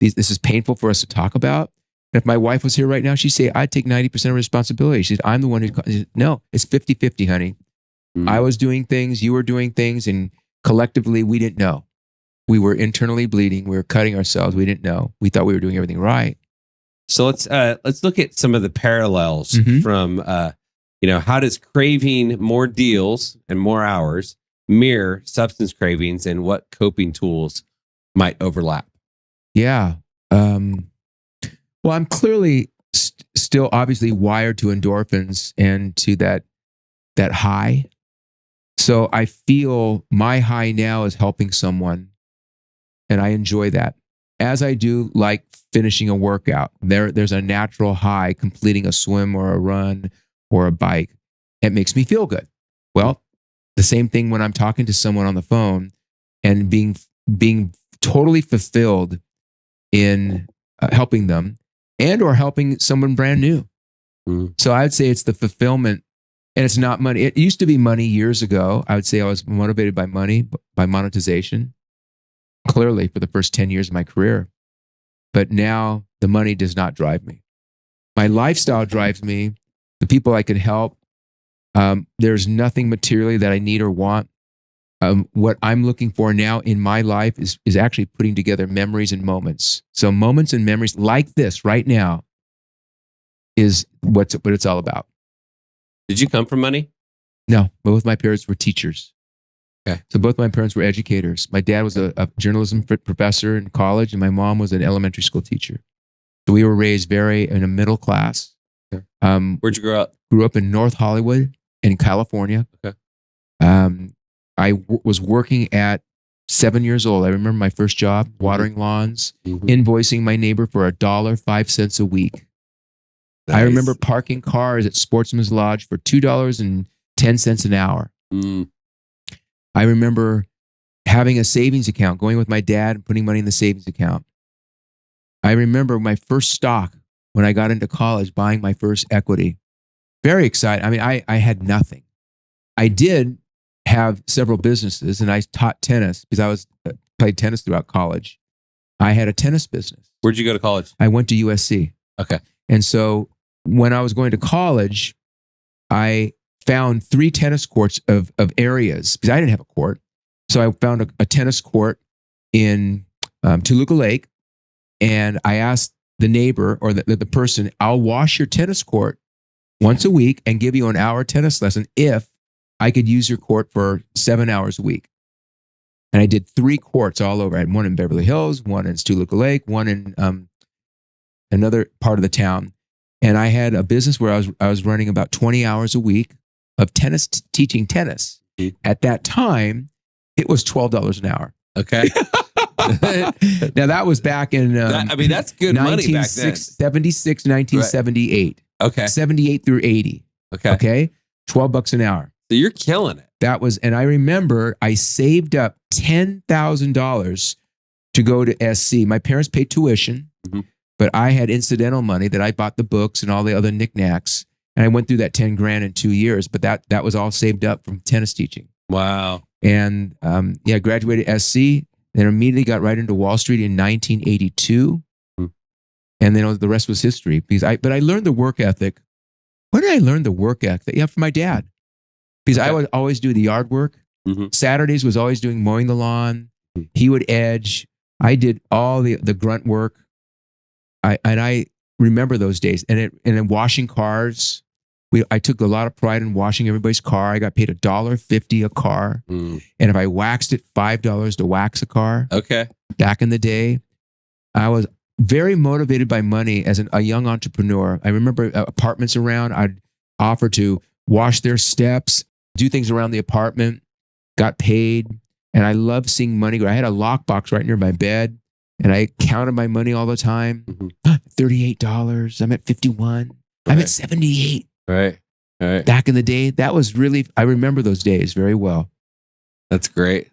This is painful for us to talk about. And if my wife was here right now, she'd say, I'd take 90% of responsibility. She said, I'm the one who, no, it's 50-50, honey. Mm-hmm. I was doing things, you were doing things, and collectively we didn't know. We were internally bleeding. We were cutting ourselves. We didn't know. We thought we were doing everything right. So let's look at some of the parallels from, how does craving more deals and more hours mirror substance cravings, and what coping tools might overlap? Yeah. Well, I'm clearly still obviously wired to endorphins and to that high. So I feel my high now is helping someone, and I enjoy that. As I do like finishing a workout, there's a natural high completing a swim or a run or a bike. It makes me feel good. Well, the same thing when I'm talking to someone on the phone and being totally fulfilled in helping them and or helping someone brand new. Mm. So I'd say it's the fulfillment, and it's not money. It used to be money years ago. I would say I was motivated by money, by monetization, clearly for the first 10 years of my career. But now the money does not drive me. My lifestyle drives me, the people I can help. There's nothing materially that I need or want. What I'm looking for now in my life is actually putting together memories and moments. So moments and memories like this right now is what it's all about. Did you come from money? No, both my parents were teachers. Okay. So both my parents were educators. My dad was a journalism professor in college, and my mom was an elementary school teacher. So we were raised in a middle class. Okay. Where'd you grow up? Grew up in North Hollywood in California. Okay. I was working at 7 years old. I remember my first job, watering lawns, invoicing my neighbor for $1.05 a week. Nice. I remember parking cars at Sportsman's Lodge for $2.10 an hour. Mm. I remember having a savings account, going with my dad and putting money in the savings account. I remember my first stock when I got into college, buying my first equity. Very excited. I mean, I had nothing. I did have several businesses, and I taught tennis because played tennis throughout college. I had a tennis business. Where'd you go to college? I went to USC. Okay. And so when I was going to college, I found 3 tennis courts of areas because I didn't have a court. So I found a tennis court in Toluca Lake, and I asked the neighbor or the person, I'll wash your tennis court once a week and give you an hour tennis lesson if I could use your court for 7 hours a week. And I did 3 courts all over. I had one in Beverly Hills, one in Toluca Lake, one in another part of the town. And I had a business where I was running about 20 hours a week of tennis, teaching tennis. Mm-hmm. At that time, it was $12 an hour. Okay. Now that was back in that's good money back then. 76, 1978. Right. Okay. 78 through 80. Okay. $12 an hour. So you're killing it. And I remember I saved up $10,000 to go to SC. My parents paid tuition, but I had incidental money that I bought the books and all the other knickknacks. And I went through that 10 grand in 2 years, but that was all saved up from tennis teaching. Wow. And I graduated SC, then immediately got right into Wall Street in 1982. And then the rest was history. But I learned the work ethic. Where did I learn the work ethic? Yeah, from my dad. Because I would always do the yard work. Mm-hmm. Saturdays was always doing mowing the lawn. Mm-hmm. He would edge. I did all the grunt work. I remember those days. And then washing cars. I took a lot of pride in washing everybody's car. I got paid $1.50 a car. Mm. And if I waxed it, $5 to wax a car. Okay. Back in the day, I was very motivated by money as a young entrepreneur. I remember apartments around. I'd offer to wash their steps, do things around the apartment, got paid. And I love seeing money grow. I had a lockbox right near my bed, and I counted my money all the time. $38. I'm at 51. I'm at 78. Right. Back in the day, that was really, I remember those days very well. That's great.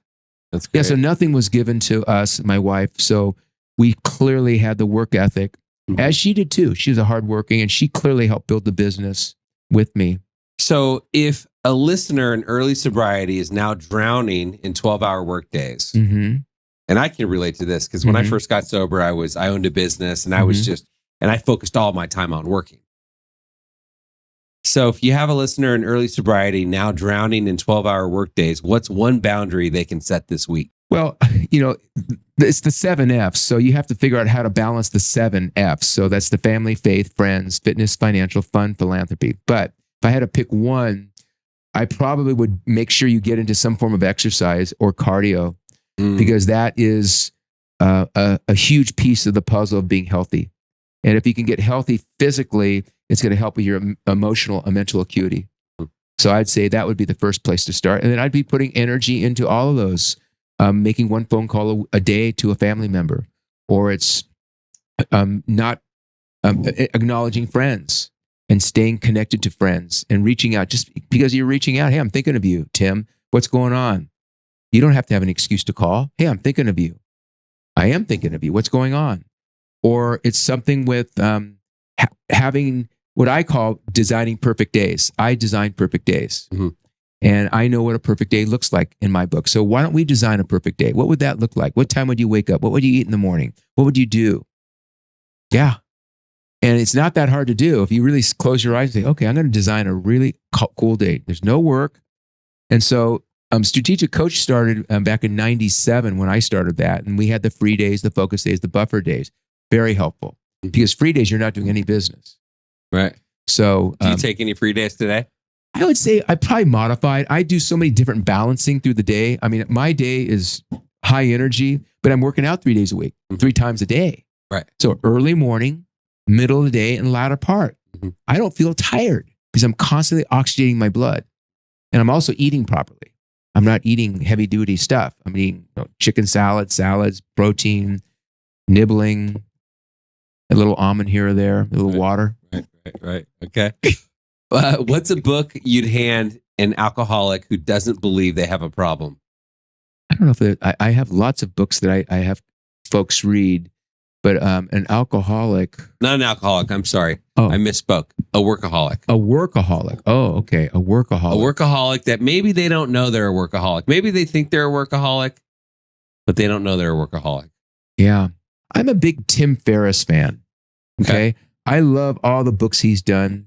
Yeah, so nothing was given to us, my wife. So we clearly had the work ethic, as she did too. She was a hardworking, and she clearly helped build the business with me. So if a listener in early sobriety is now drowning in 12-hour work days, and I can relate to this because when I first got sober, I owned a business, and I was and I focused all my time on working. So if you have a listener in early sobriety now drowning in 12-hour work days, what's one boundary they can set this week? Well, it's the 7 F's. So you have to figure out how to balance the 7 F's. So that's the family, faith, friends, fitness, financial, fun, philanthropy. But if I had to pick one, I probably would make sure you get into some form of exercise or cardio, because that is a huge piece of the puzzle of being healthy. And if you can get healthy physically, it's going to help with your emotional and mental acuity. So I'd say that would be the first place to start. And then I'd be putting energy into all of those, making one phone call a day to a family member, or it's not acknowledging friends and staying connected to friends and reaching out. Just because you're reaching out, hey, I'm thinking of you, Tim. What's going on? You don't have to have an excuse to call. Hey, I'm thinking of you. I am thinking of you. What's going on? Or it's something with having what I call designing perfect days. I design perfect days. And I know what a perfect day looks like in my book. So why don't we design a perfect day? What would that look like? What time would you wake up? What would you eat in the morning? What would you do? Yeah. And it's not that hard to do. If you really close your eyes and say, okay, I'm going to design a really cool day. There's no work. And so Strategic Coach started back in 97 when I started that. And we had the free days, the focus days, the buffer days. Very helpful. Because free days, you're not doing any business. Right. So do you take any free days today? I would say I probably modified. I do so many different balancing through the day. I mean, my day is high energy, but I'm working out 3 days a week, 3 times a day. Right. So early morning, middle of the day, and latter part. I don't feel tired because I'm constantly oxygenating my blood. And I'm also eating properly. I'm not eating heavy duty stuff. I'm eating chicken salads, protein, nibbling, a little almond here or there, a little water. Right. Okay. What's a book you'd hand an alcoholic who doesn't believe they have a problem? I don't know if I have lots of books that I have folks read, but an alcoholic. Not an alcoholic. I'm sorry. I misspoke. A workaholic. A workaholic. Oh, okay. A workaholic. A workaholic that maybe they don't know they're a workaholic. Maybe they think they're a workaholic, but they don't know they're a workaholic. Yeah. I'm a big Tim Ferriss fan. Okay. I love all the books he's done.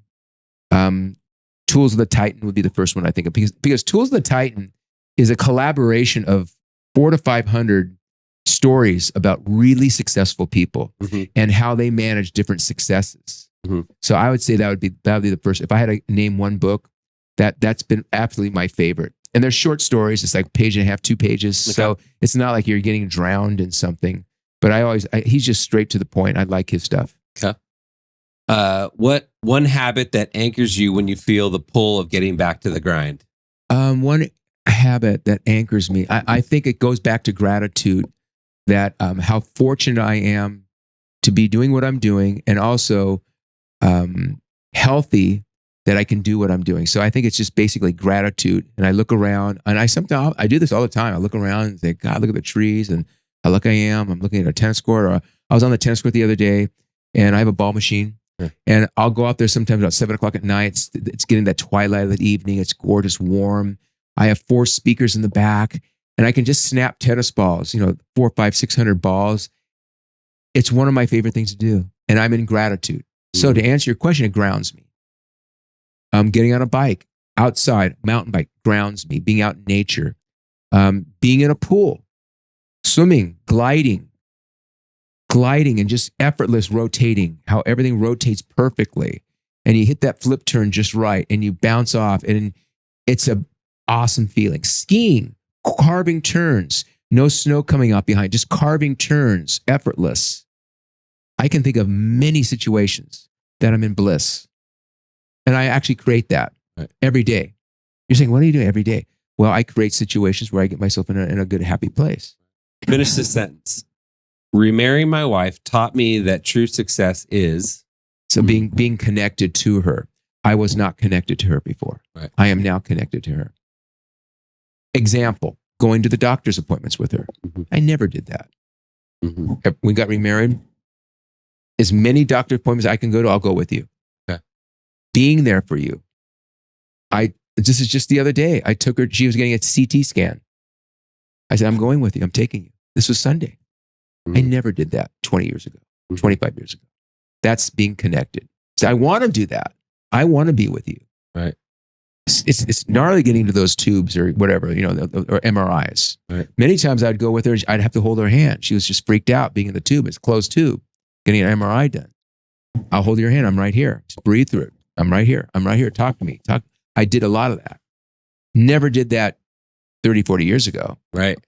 Tools of the Titan would be the first one I think of, because Tools of the Titan is a collaboration of 400 to 500 stories about really successful people and how they manage different successes. So I would say that would be the first. If I had to name one book, that's been absolutely my favorite. And they're short stories. It's like page and a half, 2 pages. Okay. So it's not like you're getting drowned in something. But he's just straight to the point. I like his stuff. Okay. What one habit that anchors you when you feel the pull of getting back to the grind? One habit that anchors me, I think it goes back to gratitude, that how fortunate I am to be doing what I'm doing, and also healthy that I can do what I'm doing. So I think it's just basically gratitude. And I look around, and I do this all the time. I look around and say, God, look at the trees and how lucky I am. I'm looking at a tennis court, or I was on the tennis court the other day, and I have a ball machine. And I'll go out there sometimes about 7 o'clock at night. It's getting that twilight of the evening. It's gorgeous, warm. I have 4 speakers in the back, and I can just snap tennis balls, 400, 500, 600 balls. It's one of my favorite things to do. And I'm in gratitude. So to answer your question, it grounds me. Getting on a bike, outside, mountain bike, grounds me. Being out in nature, being in a pool, swimming, gliding and just effortless rotating, how everything rotates perfectly. And you hit that flip turn just right, and you bounce off, and it's an awesome feeling. Skiing, carving turns, no snow coming up behind, just carving turns, effortless. I can think of many situations that I'm in bliss. And I actually create that every day. You're saying, what do you do every day? Well, I create situations where I get myself in a good, happy place. Finish the sentence. Remarrying my wife taught me that true success is. So being connected to her. I was not connected to her before. Right. I am now connected to her. Example, going to the doctor's appointments with her. I never did that. We got remarried. As many doctor appointments I can go to, I'll go with you. Okay. Being there for you. This is just the other day. I took her, she was getting a CT scan. I said, I'm going with you. I'm taking you. This was Sunday. I never did that 20 years ago, 25 years ago. That's being connected. So I want to do that. I want to be with you. Right. It's gnarly getting to those tubes or whatever, or MRIs. Right. Many times I'd go with her. I'd have to hold her hand. She was just freaked out being in the tube. It's a closed tube, getting an MRI done. I'll hold your hand. I'm right here. Just breathe through it. I'm right here. I'm right here. Talk to me. I did a lot of that. Never did that 30, 40 years ago. Right.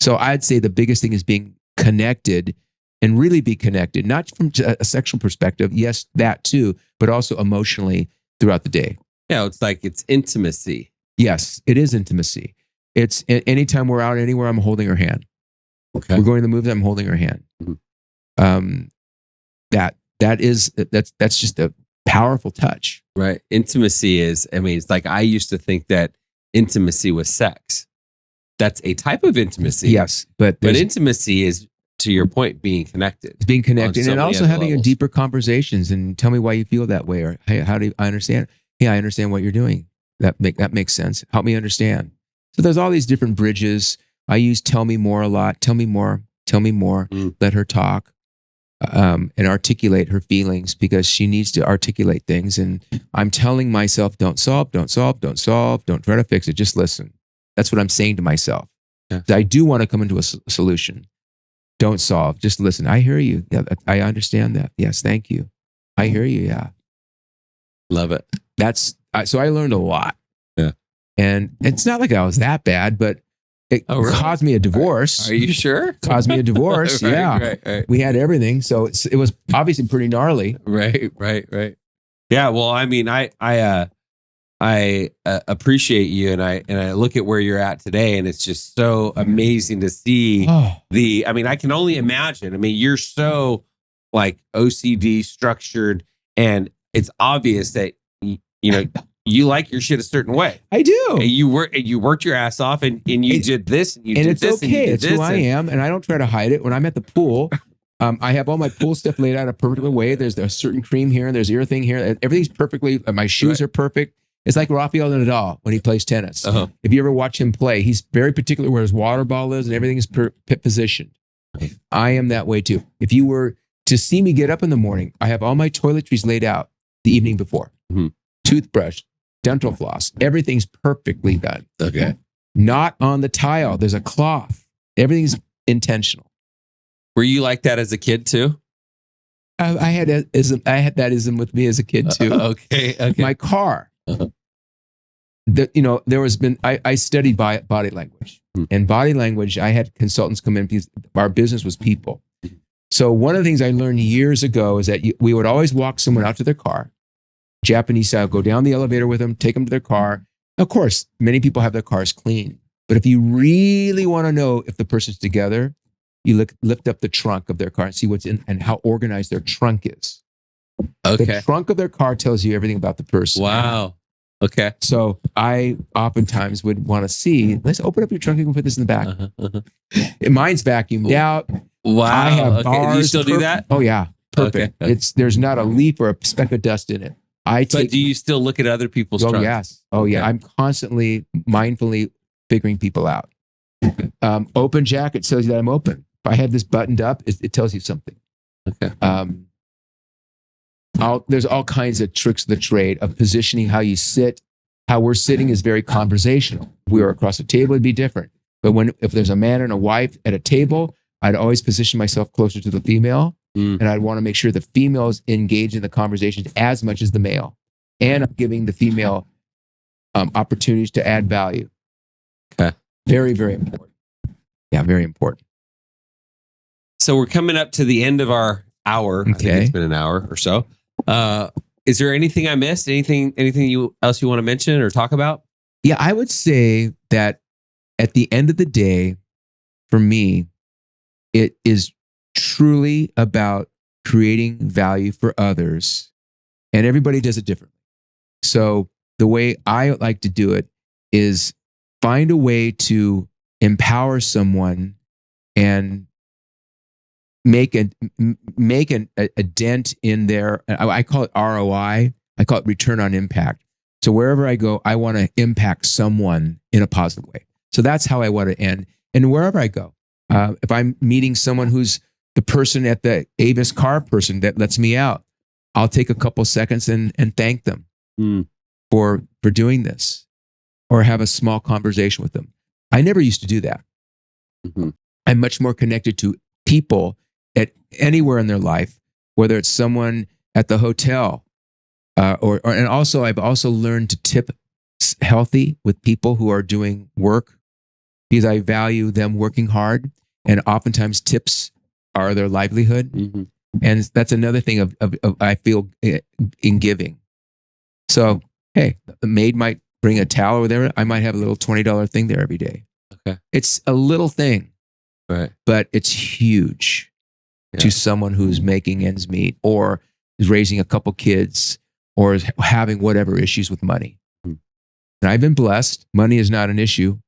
So I'd say the biggest thing is being connected and really be connected, not from a sexual perspective. Yes, that too, but also emotionally throughout the day. Yeah, it's intimacy. Yes, it is intimacy. It's anytime we're out anywhere, I'm holding her hand. Okay. We're going to the movies, I'm holding her hand. That's just a powerful touch. Right. Intimacy is, it's like I used to think that intimacy was sex. That's a type of intimacy. Yes, but intimacy is, to your point, being connected. It's being connected and also having a deeper conversations and tell me why you feel that way, or hey, how do I understand? Hey, I understand what you're doing. That makes sense. Help me understand. So there's all these different bridges. I use tell me more a lot. Tell me more. Tell me more. Let her talk and articulate her feelings because she needs to articulate things. And I'm telling myself, don't solve. Don't try to fix it. Just listen. That's what I'm saying to myself. Yeah. I do want to come into a solution. Don't solve. Just listen. I hear you. Yeah, I understand that. Yes, thank you. I hear you. Yeah. Love it. So I learned a lot. Yeah. And it's not like I was that bad, but it caused me a divorce. Are you sure? Caused me a divorce. Yeah. Right. We had everything. So it was obviously pretty gnarly. Right. Yeah. Well, I appreciate you, and I look at where you're at today, and it's just so amazing to see I can only imagine. You're so like OCD structured, and it's obvious that you like your shit a certain way. I do. And you worked your ass off, and you did this, and you did this, it's okay. It's who I am, and I don't try to hide it. When I'm at the pool, I have all my pool stuff laid out a perfect way. There's a certain cream here, and there's ear thing here. Everything's perfectly. My shoes are perfect. It's like Rafael Nadal when he plays tennis. If you ever watch him play, he's very particular where his water ball is, and everything is positioned. I am that way too. If you were to see me get up in the morning, I have all my toiletries laid out the evening before. Toothbrush, dental floss, everything's perfectly done. Okay. Not on the tile. There's a cloth. Everything's intentional. Were you like that as a kid too? I had that ism with me as a kid too. Okay. My car. I studied body language, and body language. I had consultants come in because our business was people. So one of the things I learned years ago is that we would always walk someone out to their car, Japanese style, go down the elevator with them, take them to their car. Of course, many people have their cars clean, but if you really want to know if the person's together, you lift up the trunk of their car and see what's in and how organized their trunk is. Okay. The trunk of their car tells you everything about the person. Wow. Okay. So I oftentimes would want to see, let's open up your trunk. You can put this in the back. Mine's vacuumed out. Wow. I have bars. Do you still do that? Oh yeah. Perfect. Okay. There's not a leaf or a speck of dust in it. But do you still look at other people's trunks? Yes. Oh yeah. I'm constantly mindfully figuring people out. Open jacket tells you that I'm open. If I have this buttoned up, it tells you something. Okay. There's all kinds of tricks of the trade of positioning, how you sit. How we're sitting is very conversational. If we were across a table, it'd be different. But if there's a man and a wife at a table, I'd always position myself closer to the female. And I'd want to make sure the female is engaged in the conversations as much as the male. And I'm giving the female opportunities to add value. Okay. Very, very important. Yeah, very important. So we're coming up to the end of our hour. Okay. I think it's been an hour or so. Is there anything I missed? Anything else you want to mention or talk about? Yeah, I would say that at the end of the day, for me, it is truly about creating value for others. And everybody does it differently. So the way I like to do it is find a way to empower someone and make a dent in their, I call it ROI. I call it return on impact. So wherever I go, I want to impact someone in a positive way. So that's how I want to end. And wherever I go, if I'm meeting someone who's the person at the Avis car person that lets me out, I'll take a couple seconds and thank them for doing this, or have a small conversation with them. I never used to do that. Mm-hmm. I'm much more connected to people at anywhere in their life, whether it's someone at the hotel, and also I've also learned to tip healthy with people who are doing work, because I value them working hard, and oftentimes tips are their livelihood. Mm-hmm. And that's another thing of I feel in giving. So, hey, the maid might bring a towel or whatever. I might have a little $20 thing there every day. Okay. It's a little thing, right? But it's huge to someone who's making ends meet, or is raising a couple kids, or is having whatever issues with money. Mm-hmm. And I've been blessed. Money is not an issue.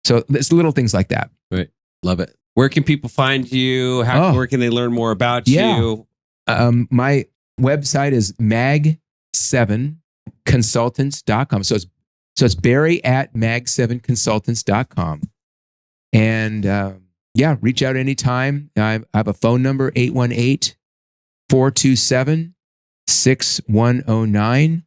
So it's little things like that. Right. Love it. Where can people find you? Where can they learn more about you? My website is mag7consultants.com. So it's Barry at mag7consultants.com. And reach out anytime. I have a phone number, 818-427-6109.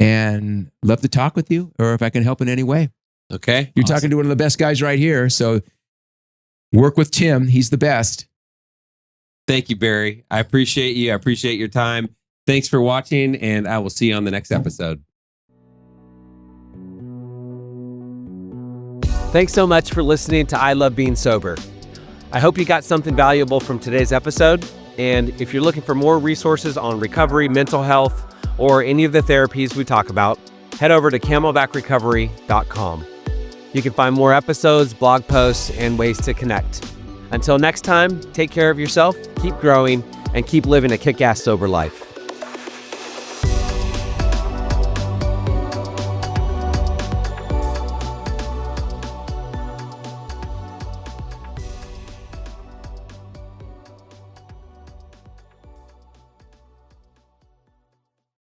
And love to talk with you, or if I can help in any way. Okay. You're talking to one of the best guys right here. So work with Tim. He's the best. Thank you, Barry. I appreciate you. I appreciate your time. Thanks for watching, and I will see you on the next episode. Thanks so much for listening to I Love Being Sober. I hope you got something valuable from today's episode. And if you're looking for more resources on recovery, mental health, or any of the therapies we talk about, head over to camelbackrecovery.com. You can find more episodes, blog posts, and ways to connect. Until next time, take care of yourself, keep growing, and keep living a kick-ass sober life.